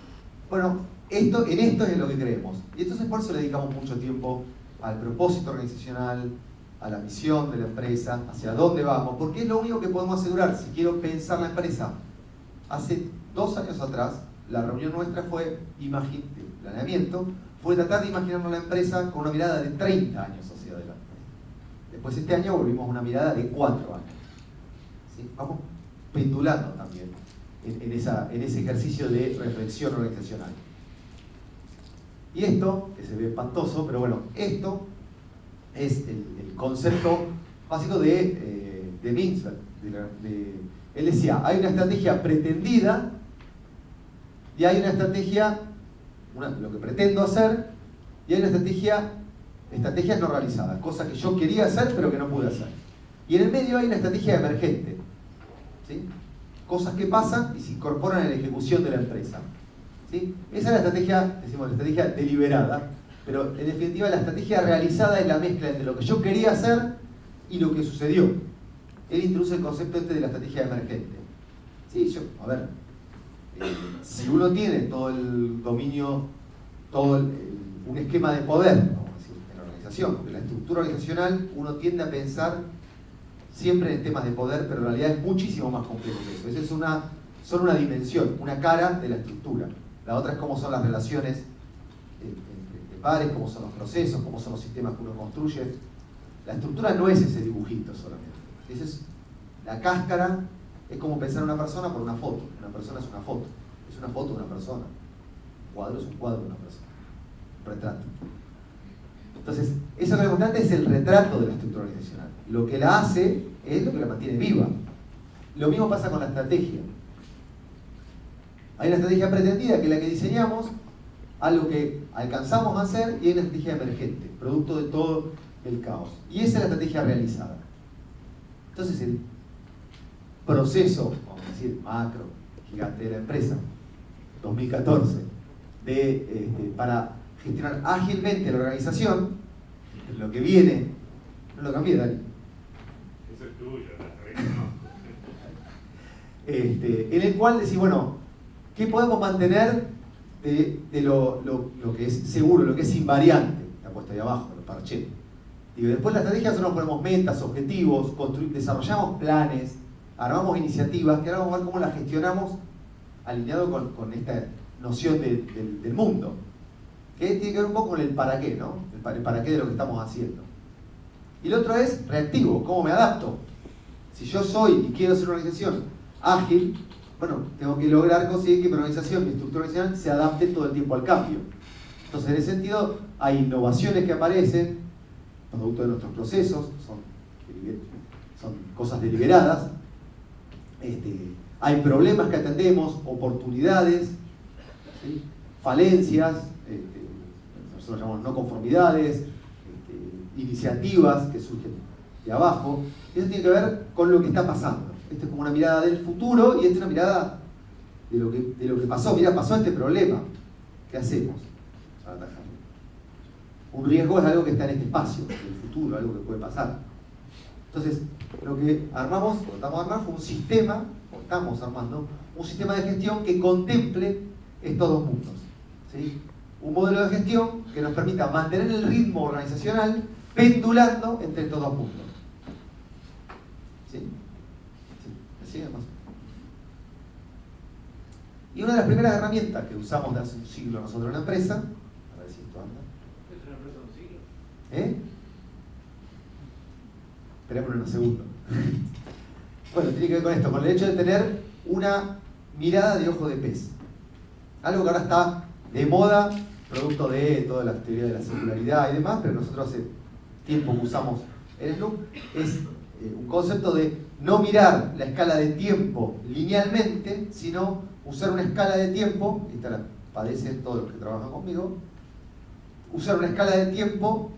bueno, en esto es en lo que creemos. Y entonces por eso le dedicamos mucho tiempo al propósito organizacional, a la misión de la empresa, hacia dónde vamos, porque es lo único que podemos asegurar. Si quiero pensar la empresa, hace 2 años atrás, la reunión nuestra fue planeamiento, fue tratar de imaginarnos la empresa con una mirada de 30 años hacia adelante. Después este año volvimos a una mirada de 4 años. ¿Sí? Vamos pendulando también en ese ejercicio de reflexión organizacional. Y esto, que se ve espantoso, pero bueno, esto es el concepto básico de Mintzberg. Él decía, hay una estrategia pretendida y hay una estrategia, lo que pretendo hacer, y hay una estrategias no realizadas, cosas que yo quería hacer pero que no pude hacer. Y en el medio hay una estrategia emergente, ¿sí? Cosas que pasan y se incorporan en la ejecución de la empresa. ¿Sí? Esa es la estrategia, decimos la estrategia deliberada, pero en definitiva la estrategia realizada es la mezcla entre lo que yo quería hacer y lo que sucedió. Él introduce el concepto de la estrategia emergente. Sí, si uno tiene todo el dominio, un esquema de poder, vamos a decir, en la organización, en la estructura organizacional, uno tiende a pensar siempre en temas de poder, pero en realidad es muchísimo más complejo que eso. Esa es solo una dimensión, una cara de la estructura. La otra es cómo son las relaciones entre pares, cómo son los procesos, cómo son los sistemas que uno construye. La estructura no es ese dibujito solamente. Esa es la cáscara, es como pensar en una persona por una foto. Una persona es una foto. Es una foto de una persona. Un cuadro es un cuadro de una persona. Un retrato. Entonces, eso que es importante es el retrato de la estructura organizacional. Lo que la hace es lo que la mantiene viva. Lo mismo pasa con la estrategia. Hay una estrategia pretendida, que es la que diseñamos, algo que alcanzamos a hacer, y hay una estrategia emergente, producto de todo el caos. Y esa es la estrategia realizada. Entonces, el proceso, vamos a decir, macro, gigante de la empresa, 2014, para gestionar ágilmente la organización, lo que viene, no lo cambié, Dani. Eso es tuyo, en el cual decís, bueno, ¿qué podemos mantener de lo que es seguro, lo que es invariante? Está puesto ahí abajo, lo parché. Y después la estrategia nosotros ponemos metas, objetivos, desarrollamos planes, armamos iniciativas, que ahora vamos a ver cómo las gestionamos alineado con esta noción del mundo. Que tiene que ver un poco con el para qué, ¿no? El para qué de lo que estamos haciendo. Y lo otro es reactivo, ¿cómo me adapto? Si yo soy y quiero ser una organización ágil, bueno, tengo que lograr conseguir que mi organización, mi estructura organizacional, se adapte todo el tiempo al cambio. Entonces, en ese sentido, hay innovaciones que aparecen, producto de nuestros procesos, son cosas deliberadas. Hay problemas que atendemos, oportunidades, ¿sí? Falencias, nosotros llamamos no conformidades, iniciativas que surgen de abajo, y eso tiene que ver con lo que está pasando. Esto es como una mirada del futuro y esta es una mirada de lo que pasó. Mira, pasó este problema. ¿Qué hacemos para atajarlo? Un riesgo es algo que está en este espacio, en el futuro, algo que puede pasar. Entonces, lo que armamos, o estamos armando, fue un sistema, o estamos armando, un sistema de gestión que contemple estos dos mundos. ¿Sí? Un modelo de gestión que nos permita mantener el ritmo organizacional pendulando entre estos dos mundos. ¿Sí? ¿Sí? ¿Me siguen más? Y una de las primeras herramientas que usamos de hace un siglo nosotros en la empresa, a ver si esto anda. ¿Es una empresa de un siglo? ¿Eh? Esperémonos un segundo. Bueno, tiene que ver con esto, con el hecho de tener una mirada de ojo de pez. Algo que ahora está de moda, producto de toda la teoría de la circularidad y demás, pero nosotros hace tiempo que usamos el Sloop, es un concepto de no mirar la escala de tiempo linealmente, sino usar una escala de tiempo, esta la padecen todos los que trabajan conmigo, usar una escala de tiempo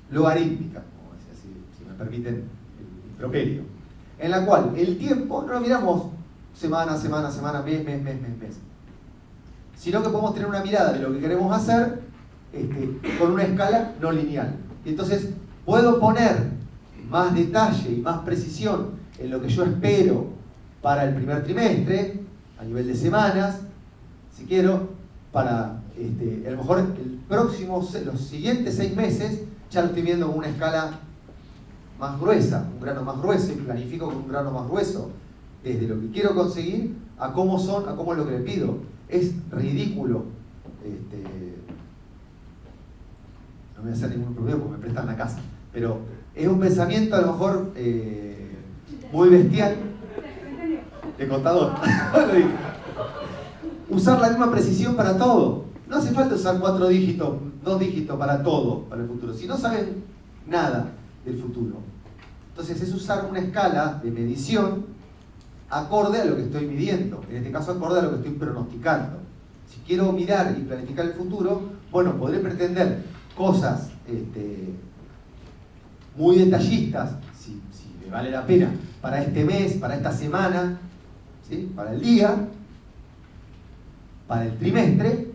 logarítmica, como decía, si me permiten el improperio, en la cual el tiempo no lo miramos semana, mes, sino que podemos tener una mirada de lo que queremos hacer con una escala no lineal. Y entonces puedo poner más detalle y más precisión en lo que yo espero para el primer trimestre, a nivel de semanas, si quiero, para a lo mejor los siguientes 6 meses ya lo estoy viendo con una escala más gruesa, un grano más grueso, y planifico con un grano más grueso, desde lo que quiero conseguir a cómo es lo que le pido. Es ridículo. No me voy a hacer ningún problema porque me prestan la casa, pero es un pensamiento a lo mejor muy bestial de contador. Usar la misma precisión para todo. No hace falta usar 4 dígitos, 2 dígitos para todo, para el futuro. Si no saben nada del futuro. Entonces es usar una escala de medición acorde a lo que estoy midiendo. En este caso acorde a lo que estoy pronosticando. Si quiero mirar y planificar el futuro, bueno, podré pretender cosas muy detallistas, si me vale la pena, para este mes, para esta semana, ¿sí? Para el día, para el trimestre,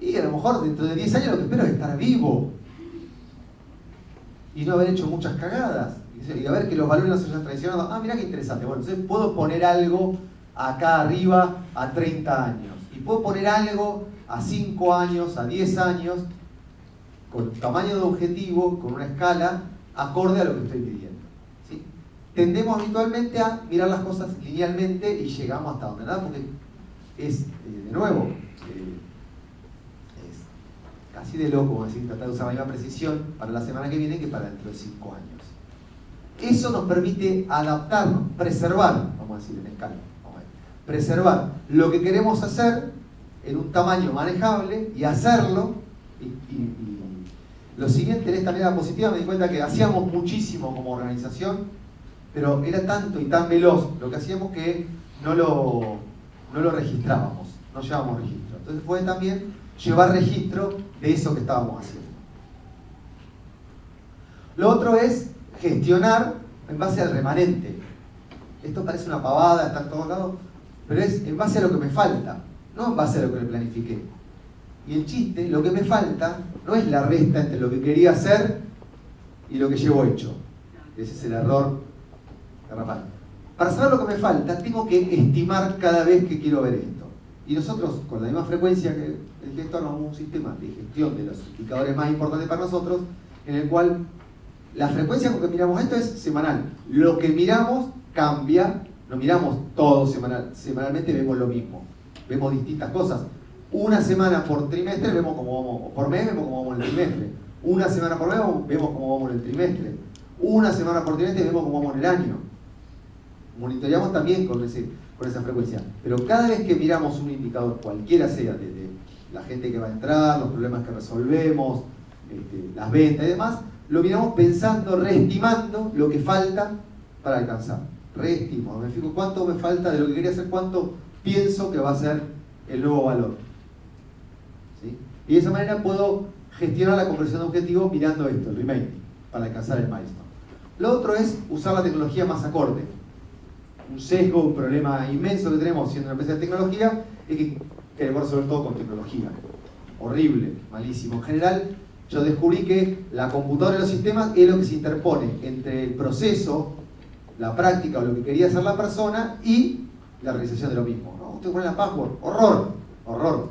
y a lo mejor dentro de 10 años lo que espero es estar vivo y no haber hecho muchas cagadas y a ver que los valores no se hayan traicionado. Ah, mira qué interesante. Bueno, entonces puedo poner algo acá arriba a 30 años y puedo poner algo a 5 años, a 10 años, con tamaño de objetivo, con una escala acorde a lo que estoy pidiendo. ¿Sí? Tendemos habitualmente a mirar las cosas linealmente y llegamos hasta donde nada, porque es, de nuevo, es casi de loco decir, tratar de usar la misma precisión para la semana que viene que para dentro de 5 años. Eso nos permite adaptarnos, preservar, vamos a decir en escala, preservar lo que queremos hacer en un tamaño manejable y hacerlo. Y lo siguiente, en esta mirada positiva me di cuenta que hacíamos muchísimo como organización, pero era tanto y tan veloz lo que hacíamos que no lo registrábamos, no llevábamos registro. Entonces fue también llevar registro de eso que estábamos haciendo. Lo otro es gestionar en base al remanente. Esto parece una pavada, está en todos lados, pero es en base a lo que me falta, no en base a lo que me planifiqué. Y el chiste, lo que me falta, no es la resta entre lo que quería hacer y lo que llevo hecho. Ese es el error garrafal. Para saber lo que me falta, tengo que estimar cada vez que quiero ver esto. Y nosotros, con la misma frecuencia que el gestor, armamos un sistema de gestión de los indicadores más importantes para nosotros, en el cual la frecuencia con que miramos esto es semanal. Lo que miramos cambia, no miramos todo semanalmente vemos lo mismo. Vemos distintas cosas. Una semana por trimestre vemos cómo vamos, o por mes vemos cómo vamos en el trimestre. Una semana por mes vemos cómo vamos en el trimestre. Una semana por trimestre vemos cómo vamos en el año. Monitoreamos también con esa frecuencia. Pero cada vez que miramos un indicador, cualquiera sea, desde la gente que va a entrar, los problemas que resolvemos, las ventas y demás, lo miramos pensando, reestimando lo que falta para alcanzar. Reestimo, me fijo cuánto me falta de lo que quería hacer, cuánto pienso que va a ser el nuevo valor. ¿Sí? Y de esa manera puedo gestionar la conversión de objetivos mirando esto, el remaining. para alcanzar el milestone. Lo otro es usar la tecnología más acorde. Un sesgo, un problema inmenso que tenemos siendo una empresa de tecnología es que queremos resolver todo con tecnología. Horrible, malísimo. En general, yo descubrí que la computadora y los sistemas es lo que se interpone entre el proceso, la práctica o lo que quería hacer la persona y la realización de lo mismo. ¿No? Usted pone la password, horror, horror.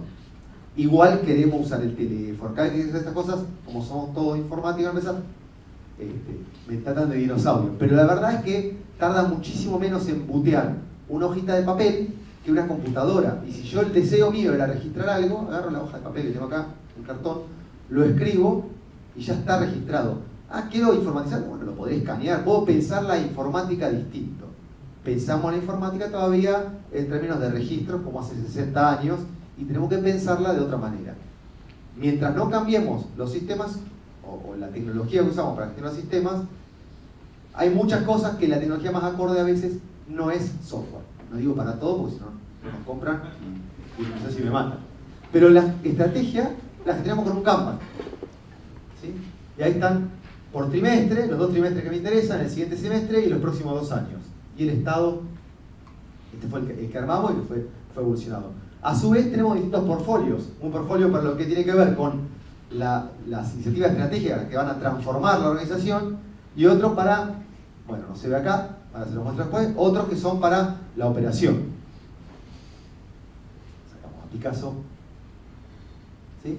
Igual queremos usar el teléfono. Cada vez que dicen estas cosas, como somos todos informáticos en empresa, me tratan de dinosaurio. Pero la verdad es que tarda muchísimo menos en bootear una hojita de papel que una computadora. Y si yo el deseo mío era registrar algo, agarro la hoja de papel que tengo acá, un cartón, lo escribo y ya está registrado. Ah, quiero informatizar, bueno, lo podré escanear, puedo pensar la informática distinto. Pensamos la informática todavía en términos de registros como hace 60 años y tenemos que pensarla de otra manera. Mientras no cambiemos los sistemas o la tecnología que usamos para gestionar sistemas, hay muchas cosas que la tecnología más acorde a veces no es software. No digo para todo porque si no nos compran y no sé si me matan. Pero la estrategia la gestionamos con un Kanban. ¿Sí? Y ahí están por trimestre, los 2 trimestres que me interesan, el siguiente semestre y los próximos 2 años. Y el estado, este fue el que armamos y que fue evolucionado. A su vez tenemos distintos portfolios. Un portfolio para lo que tiene que ver con las iniciativas estratégicas que van a transformar la organización y otro para, bueno, no se ve acá, ahora se los muestro después, otros que son para la operación. Sacamos a Picasso. ¿Sí?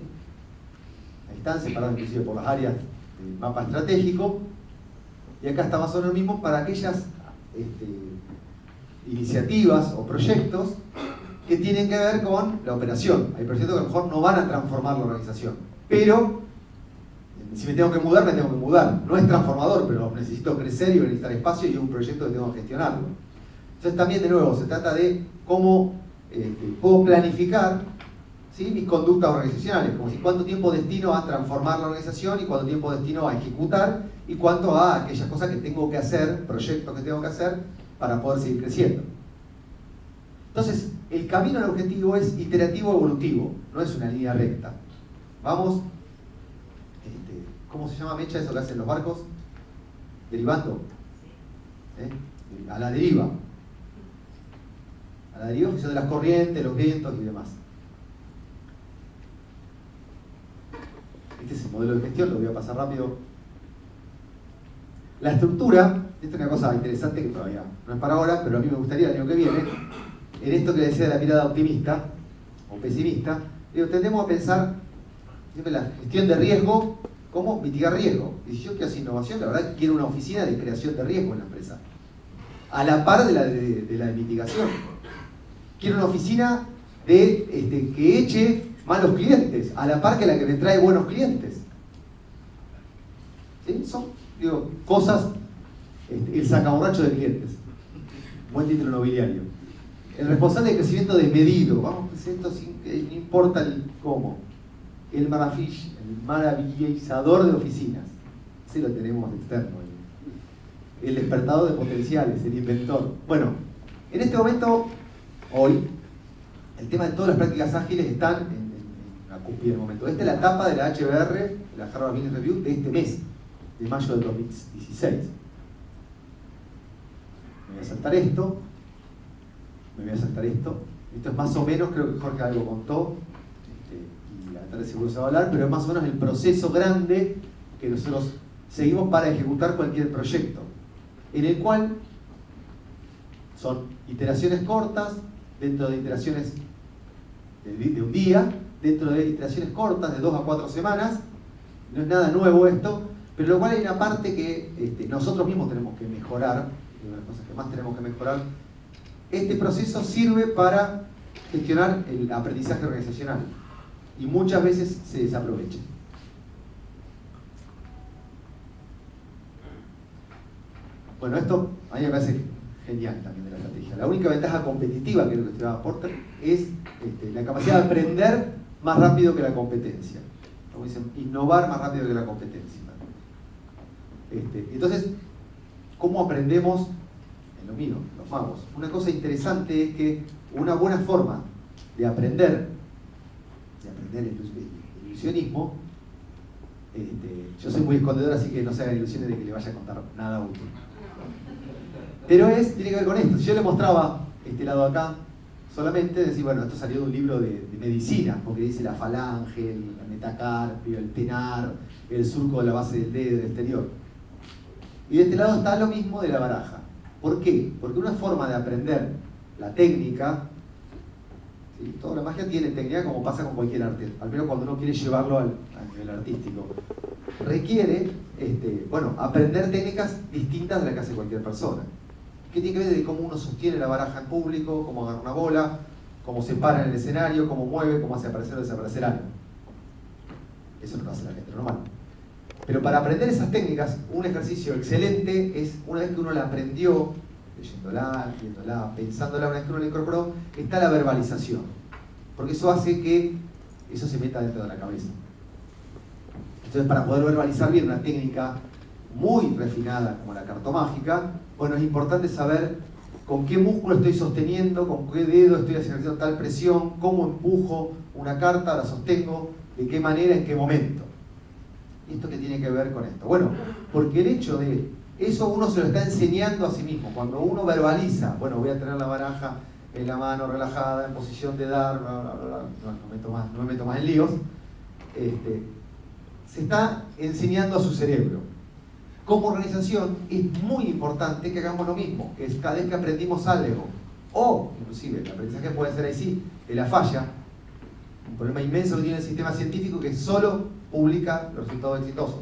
Ahí están separados inclusive por las áreas del mapa estratégico. Y acá está más o menos lo mismo para aquellas iniciativas o proyectos que tienen que ver con la operación. Hay proyectos que a lo mejor no van a transformar la organización, pero si me tengo que mudar, me tengo que mudar. No es transformador, pero necesito crecer y necesitar espacio y es un proyecto que tengo que gestionarlo. Entonces también, de nuevo, se trata de cómo puedo planificar, ¿sí?, mis conductas organizacionales, como si cuánto tiempo destino a transformar la organización y cuánto tiempo destino a ejecutar y cuánto a aquellas cosas que tengo que hacer, proyectos que tengo que hacer para poder seguir creciendo. Entonces, el camino al objetivo es iterativo evolutivo, no es una línea recta. Vamos, ¿cómo se llama, Mecha, eso que hacen los barcos? Derivando. A la deriva. A la deriva en función de las corrientes, los vientos y demás. Este es el modelo de gestión, lo voy a pasar rápido. La estructura, esta es una cosa interesante que todavía no es para ahora, pero a mí me gustaría el año que viene, en esto que decía de la mirada optimista o pesimista, tendemos a pensar siempre la gestión de riesgo como mitigar riesgo. Y si yo quiero hacer innovación, la verdad quiero una oficina de creación de riesgo en la empresa, a la par de la de mitigación. Quiero una oficina que eche malos clientes, a la par que la que me trae buenos clientes. ¿Sí? Son, cosas, el sacaborracho de clientes. Buen título nobiliario. El responsable de crecimiento desmedido, vamos, crecimiento sin que no importa el cómo. El maravillizador de oficinas. Ese lo tenemos externo. El despertador de potenciales, el inventor. Bueno, en este momento, hoy, el tema de todas las prácticas ágiles están en la cúspide del momento. Esta es la etapa de la HBR, la Harvard Business Review, de este mes, de mayo de 2016. Me voy a saltar esto. Me voy a saltar esto. Esto es más o menos, creo que Jorge algo contó, y la tarde seguro se va a hablar, pero es más o menos el proceso grande que nosotros seguimos para ejecutar cualquier proyecto, en el cual son iteraciones cortas, dentro de iteraciones de un día, dentro de iteraciones cortas de 2 a 4 semanas. No es nada nuevo esto, pero lo cual hay una parte que nosotros mismos tenemos que mejorar, una de las cosas que más tenemos que mejorar. Este proceso sirve para gestionar el aprendizaje organizacional y muchas veces se desaprovecha. Bueno, esto a mí me parece genial también de la estrategia. La única ventaja competitiva que creo que esto aporta es la capacidad de aprender más rápido que la competencia. Como dicen, innovar más rápido que la competencia. Entonces, ¿cómo aprendemos? En lo mío, los magos. Una cosa interesante es que una buena forma de aprender el ilusionismo, Yo soy muy escondedor, así que no se hagan ilusiones de que le vaya a contar nada útil. Pero tiene que ver con esto. Si yo le mostraba este lado acá, solamente decir, bueno, esto salió de un libro de medicina, porque dice la falange, el metacarpio, el tenar, el surco de la base del dedo, del exterior. Y de este lado está lo mismo de la baraja. ¿Por qué? Porque una forma de aprender la técnica, ¿sí? Toda la magia tiene técnica como pasa con cualquier arte, al menos cuando uno quiere llevarlo al nivel artístico. Requiere, aprender técnicas distintas de las que hace cualquier persona. ¿Qué tiene que ver de cómo uno sostiene la baraja en público, cómo agarra una bola, cómo se para en el escenario, cómo mueve, cómo hace aparecer o desaparecer algo? Eso no lo hace la gente normal. Pero para aprender esas técnicas, un ejercicio excelente es, una vez que uno la aprendió, leyéndola, viéndola, pensándola, una vez que uno la incorporó, está la verbalización. Porque eso hace que eso se meta dentro de la cabeza. Entonces, para poder verbalizar bien una técnica muy refinada como la cartomágica, bueno, es importante saber con qué músculo estoy sosteniendo, con qué dedo estoy haciendo tal presión, cómo empujo una carta, la sostengo, de qué manera, en qué momento. ¿Y esto qué tiene que ver con esto? Bueno, porque el hecho de eso uno se lo está enseñando a sí mismo. Cuando uno verbaliza, bueno, voy a tener la baraja en la mano relajada, en posición de dar, bla, bla, bla, bla. No me meto más en líos. Se está enseñando a su cerebro. Como organización es muy importante que hagamos lo mismo, que es cada vez que aprendimos algo, o inclusive el aprendizaje puede ser ahí sí, de la falla, un problema inmenso que tiene el sistema científico que solo publica los resultados exitosos.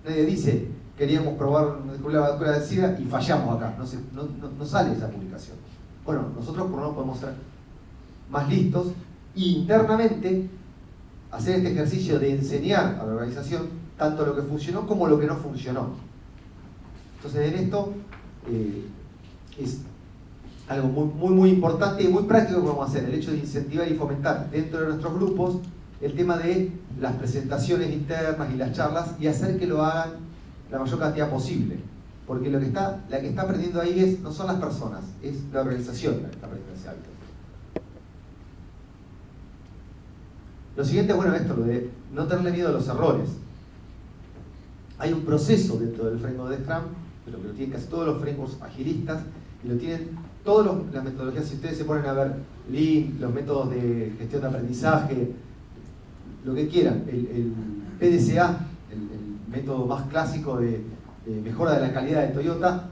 Nadie dice, queríamos probar la vacuna del SIDA y fallamos acá, no sale esa publicación. Bueno, nosotros por lo menos podemos ser más listos e internamente hacer este ejercicio de enseñar a la organización tanto lo que funcionó como lo que no funcionó. Entonces en esto es algo muy importante y muy práctico que vamos a hacer, el hecho de incentivar y fomentar dentro de nuestros grupos el tema de las presentaciones internas y las charlas y hacer que lo hagan la mayor cantidad posible. Porque la que está aprendiendo ahí no son las personas, es la organización la que está aprendiendo ese hábito. Lo siguiente, bueno, esto, lo de no tenerle miedo a los errores. Hay un proceso dentro del framework de Scrum, pero que lo tienen casi todos los frameworks agilistas, y lo tienen todas las metodologías. Si ustedes se ponen a ver Lean, los métodos de gestión de aprendizaje, lo que quieran, el PDCA, el método más clásico de mejora de la calidad de Toyota,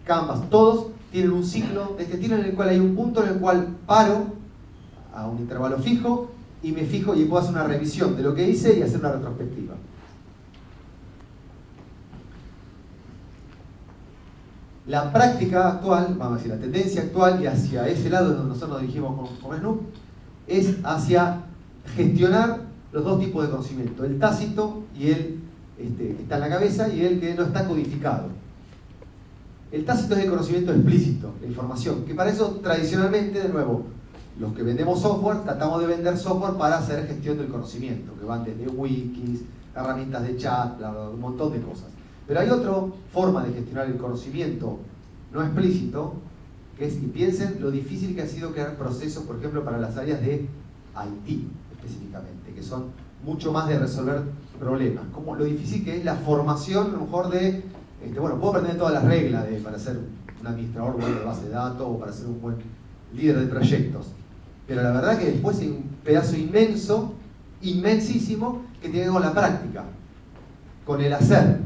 Canvas, todos tienen un ciclo de este estilo en el cual hay un punto en el cual paro a un intervalo fijo y me fijo y puedo hacer una revisión de lo que hice y hacer una retrospectiva. La práctica actual, vamos a decir, la tendencia actual y hacia ese lado donde nosotros nos dirigimos con Snoop, es hacia gestionar los dos tipos de conocimiento, el tácito y el que está en la cabeza y el que no está codificado. El tácito es el conocimiento explícito, la información, que para eso tradicionalmente, de nuevo, los que vendemos software, tratamos de vender software para hacer gestión del conocimiento, que van desde wikis, herramientas de chat, bla, bla, un montón de cosas. Pero hay otra forma de gestionar el conocimiento no explícito, que es, y piensen lo difícil que ha sido crear procesos, por ejemplo, para las áreas de IT específicamente, que son mucho más de resolver problemas. Como lo difícil que es la formación, a lo mejor de, puedo aprender todas las reglas para ser un administrador bueno de base de datos o para ser un buen líder de proyectos. Pero la verdad que después hay un pedazo inmenso, inmensísimo, que tiene que ver con la práctica, con el hacer.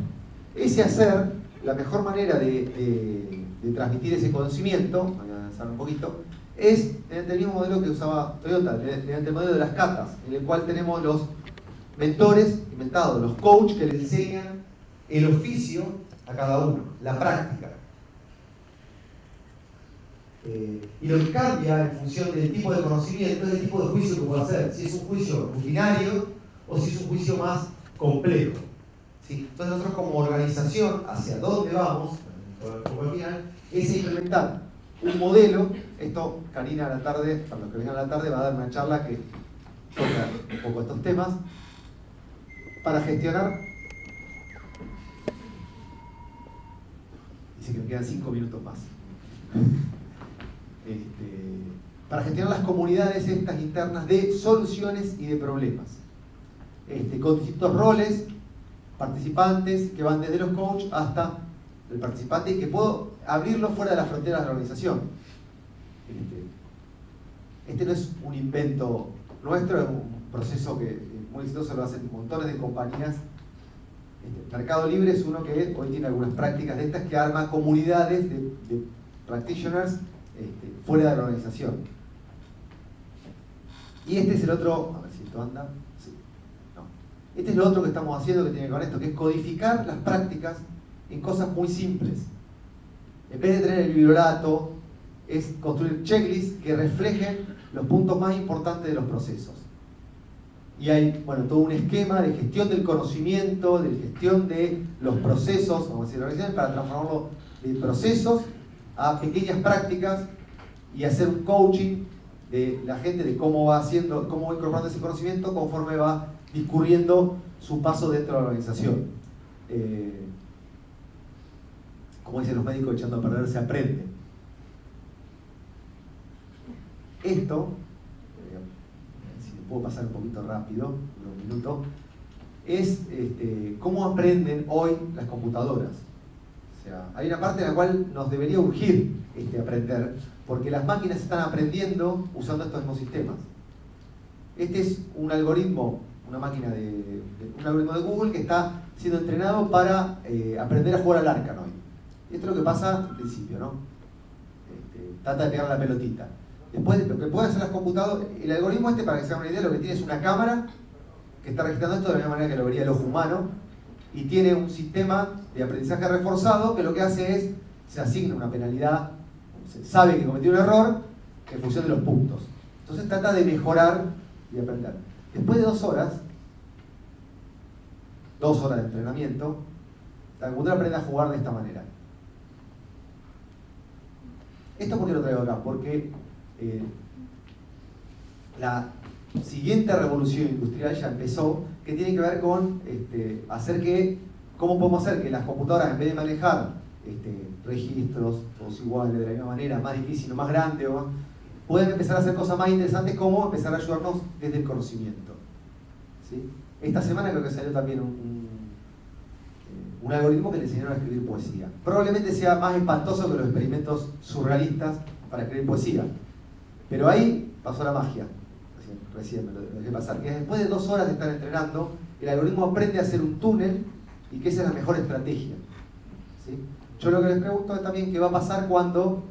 Ese hacer, la mejor manera de transmitir ese conocimiento, voy a avanzar un poquito, es mediante el mismo modelo que usaba Toyota, mediante el modelo de las catas, en el cual tenemos los mentores inventados, los coaches que le enseñan el oficio a cada uno, la práctica. Y lo que cambia en función del tipo de conocimiento es el tipo de juicio que puedo hacer, si es un juicio rutinario o si es un juicio más complejo. ¿Sí? Entonces nosotros como organización, hacia dónde vamos, al final, es implementar un modelo. Esto, Karina a la tarde, para los que vengan a la tarde, va a dar una charla que toca un poco estos temas, para gestionar. Dice que me quedan 5 minutos más. Para gestionar las comunidades estas internas de soluciones y de problemas. con distintos roles, participantes, que van desde los coach hasta el participante, y que puedo abrirlo fuera de las fronteras de la organización. Este no es un invento nuestro, es un proceso que muy exitoso, lo hacen montones de compañías. Mercado Libre es uno que hoy tiene algunas prácticas de estas, que arma comunidades de practitioners fuera de la organización. Y este es el otro, a ver si esto anda, sí, no. Este es lo otro que estamos haciendo, que tiene que ver con esto, que es codificar las prácticas en cosas muy simples. En vez de tener el bibliorato, es construir checklists que reflejen los puntos más importantes de los procesos. Y hay, bueno, todo un esquema de gestión del conocimiento, de gestión de los procesos, vamos a decir, para transformarlo de procesos a pequeñas prácticas y hacer un coaching de la gente de cómo va haciendo, cómo va incorporando ese conocimiento conforme va discurriendo su paso dentro de la organización. Como dicen los médicos, echando a perder se aprende. Esto, si me puedo pasar un poquito rápido, unos minutos, es cómo aprenden hoy las computadoras. O sea, hay una parte en la cual nos debería urgir aprender, porque las máquinas están aprendiendo usando estos mismos sistemas. Este es un algoritmo, un algoritmo de Google que está siendo entrenado para aprender a jugar al Arkanoid. Esto es lo que pasa al principio, ¿no? Trata de pegar la pelotita. Después, lo que pueden hacer las computadoras, el algoritmo para que se hagan una idea, lo que tiene es una cámara que está registrando esto de la misma manera que lo vería el ojo humano, y tiene un sistema de aprendizaje reforzado que lo que hace es, se asigna una penalidad, se sabe que cometió un error en función de los puntos. Entonces trata de mejorar y aprender. Después de 2 horas de entrenamiento, la computadora aprende a jugar de esta manera. ¿Esto por qué lo traigo acá? Porque la siguiente revolución industrial ya empezó, que tiene que ver con cómo podemos hacer que las computadoras, en vez de manejar registros, todos iguales, de la misma manera, más difícil o más grande, pueden empezar a hacer cosas más interesantes, como empezar a ayudarnos desde el conocimiento. ¿Sí? Esta semana creo que salió también un algoritmo que le enseñaron a escribir poesía. Probablemente sea más espantoso que los experimentos surrealistas para escribir poesía. Pero ahí pasó la magia. Recién me lo dejé pasar. Que después de 2 horas de estar entrenando, el algoritmo aprende a hacer un túnel, y que esa es la mejor estrategia. ¿Sí? Yo lo que les pregunto es también qué va a pasar cuando,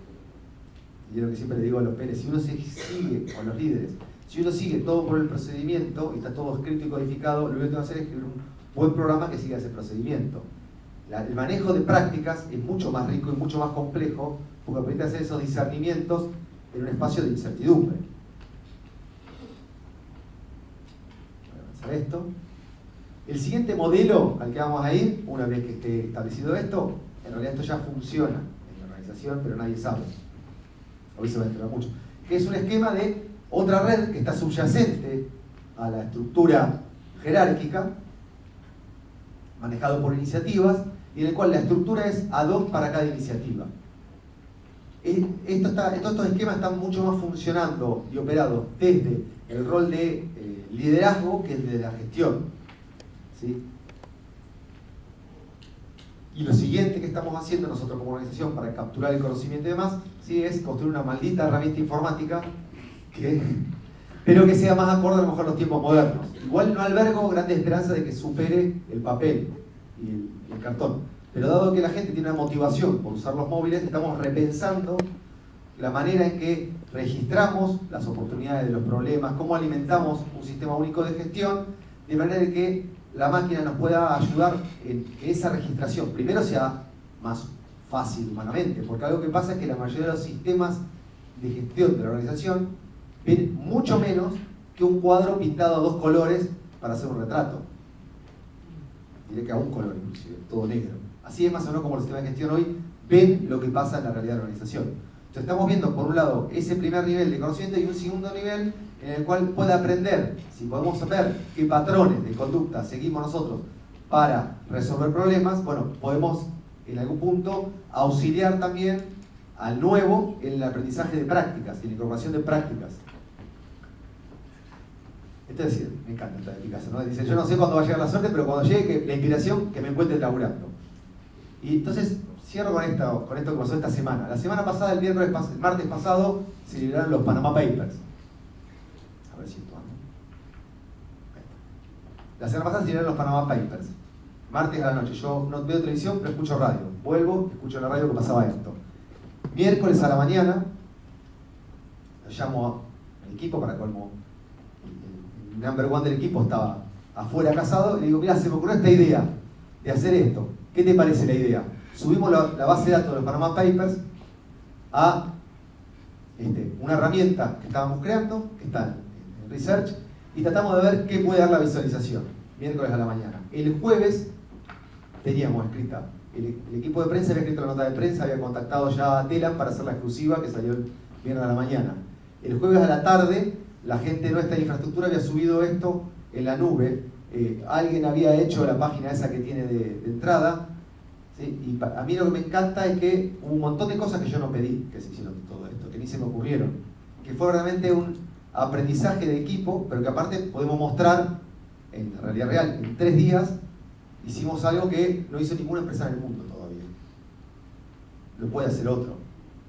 y es lo que siempre le digo a los PNs, si uno se sigue, o a los líderes, si uno sigue todo por el procedimiento y está todo escrito y codificado, lo que tengo que hacer es escribir un buen programa que siga ese procedimiento. El manejo de prácticas es mucho más rico y mucho más complejo, porque permite hacer esos discernimientos en un espacio de incertidumbre. Voy a avanzar esto. El siguiente modelo al que vamos a ir, una vez que esté establecido esto, en realidad esto ya funciona en la organización, pero nadie sabe. Hoy se va a enterar mucho. Que es un esquema de otra red que está subyacente a la estructura jerárquica, manejado por iniciativas, y en el cual la estructura es ad hoc para cada iniciativa. Estos esquemas están mucho más funcionando y operados desde el rol de liderazgo que desde la gestión. ¿Sí? Y lo siguiente que estamos haciendo nosotros como organización para capturar el conocimiento y demás, ¿sí?, es construir una maldita herramienta informática pero que sea más acorde a lo mejor a los tiempos modernos. Igual no albergo grandes esperanzas de que supere el papel y el cartón. Pero dado que la gente tiene una motivación por usar los móviles, estamos repensando la manera en que registramos las oportunidades de los problemas, cómo alimentamos un sistema único de gestión, de manera que la máquina nos pueda ayudar en que esa registración primero sea más fácil humanamente, porque algo que pasa es que la mayoría de los sistemas de gestión de la organización ven mucho menos que un cuadro pintado a 2 colores para hacer un retrato. Diré que a un color inclusive, todo negro. Así es más o menos como los sistemas de gestión hoy ven lo que pasa en la realidad de la organización. Entonces estamos viendo por un lado ese primer nivel de conocimiento y un segundo nivel en el cual puede aprender, si podemos saber qué patrones de conducta seguimos nosotros para resolver problemas, bueno, podemos en algún punto auxiliar también al nuevo en el aprendizaje de prácticas y en la incorporación de prácticas. Esto es decir, me encanta esta de Picasso, ¿no? Dice, yo no sé cuándo va a llegar la suerte, pero cuando llegue la inspiración, que me encuentre laburando. Y entonces cierro con esto que pasó esta semana. La semana pasada, el martes pasado, se liberaron los Panama Papers. A ver si esto anda. La semana pasada se liberaron los Panama Papers. Martes a la noche. Yo no veo televisión, pero escucho radio. Vuelvo, escucho en la radio que pasaba esto. Miércoles a la mañana, lo llamo al equipo para colmo. El number one del equipo estaba afuera casado y le digo, mira, se me ocurrió esta idea de hacer esto. ¿Qué te parece la idea? Subimos la base de datos de los Panama Papers a una herramienta que estábamos creando, que está en Research, y tratamos de ver qué puede dar la visualización. Miércoles a la mañana. El jueves teníamos escrita, el equipo de prensa había escrito la nota de prensa, había contactado ya a Telam para hacer la exclusiva que salió el viernes a la mañana. El jueves a la tarde, la gente nuestra de infraestructura había subido esto en la nube. Alguien había hecho la página esa que tiene de entrada, ¿sí? Y a mí lo que me encanta es que hubo un montón de cosas que yo no pedí que se hicieron todo esto, que ni se me ocurrieron, que fue realmente un aprendizaje de equipo, pero que aparte podemos mostrar en la realidad real. En 3 días hicimos algo que no hizo ninguna empresa en el mundo todavía. Lo puede hacer otro.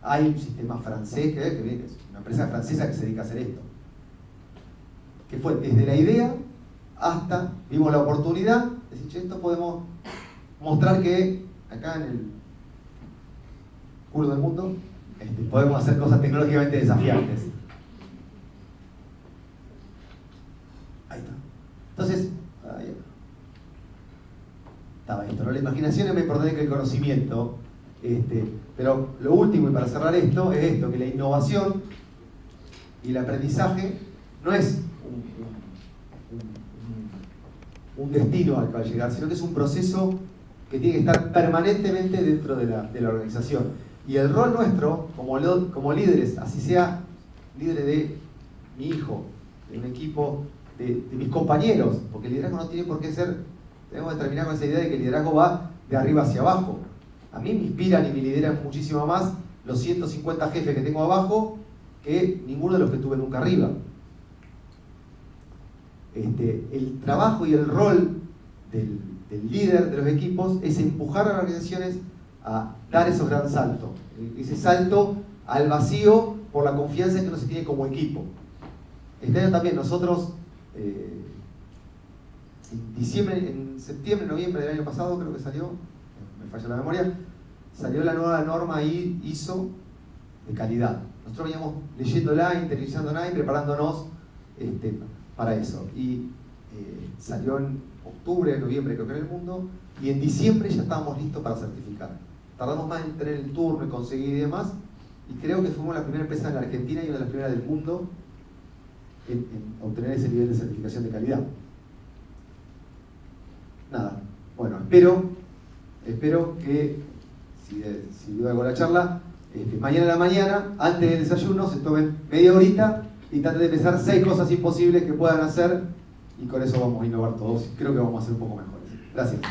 Hay un sistema francés que es una empresa francesa que se dedica a hacer esto, que fue desde la idea hasta, vimos la oportunidad, de decir, che, esto podemos mostrar que acá en el culo del mundo podemos hacer cosas tecnológicamente desafiantes. Ahí está. Entonces, ahí estaba esto, ¿no? La imaginación es más importante que el conocimiento, pero lo último, y para cerrar esto, es esto, que la innovación y el aprendizaje no es un destino al que va a llegar, sino que es un proceso que tiene que estar permanentemente dentro de la organización. Y el rol nuestro, como líderes, así sea líderes de mi hijo, de un equipo, de mis compañeros, porque el liderazgo no tiene por qué ser, tenemos que terminar con esa idea de que el liderazgo va de arriba hacia abajo. A mí me inspiran y me lideran muchísimo más los 150 jefes que tengo abajo que ninguno de los que tuve nunca arriba. El trabajo y el rol del líder de los equipos es empujar a las organizaciones a dar esos grandes saltos. Ese salto al vacío por la confianza que uno se tiene como equipo. Este año también nosotros, en septiembre, noviembre del año pasado, creo que salió, me falla la memoria, salió la nueva norma ISO de calidad. Nosotros veníamos leyéndola, interiorizándola y preparándonos para eso. Y salió en octubre, noviembre creo que en el mundo, y en diciembre ya estábamos listos para certificar. Tardamos más en tener el turno y conseguir y demás, y creo que fuimos la primera empresa en la Argentina y una de las primeras del mundo en obtener ese nivel de certificación de calidad. Nada, bueno, espero que, si luego la charla, mañana a la mañana, antes del desayuno, se tomen media horita y traten de pensar 6 cosas imposibles que puedan hacer, y con eso vamos a innovar todos. Creo que vamos a ser un poco mejores. Gracias.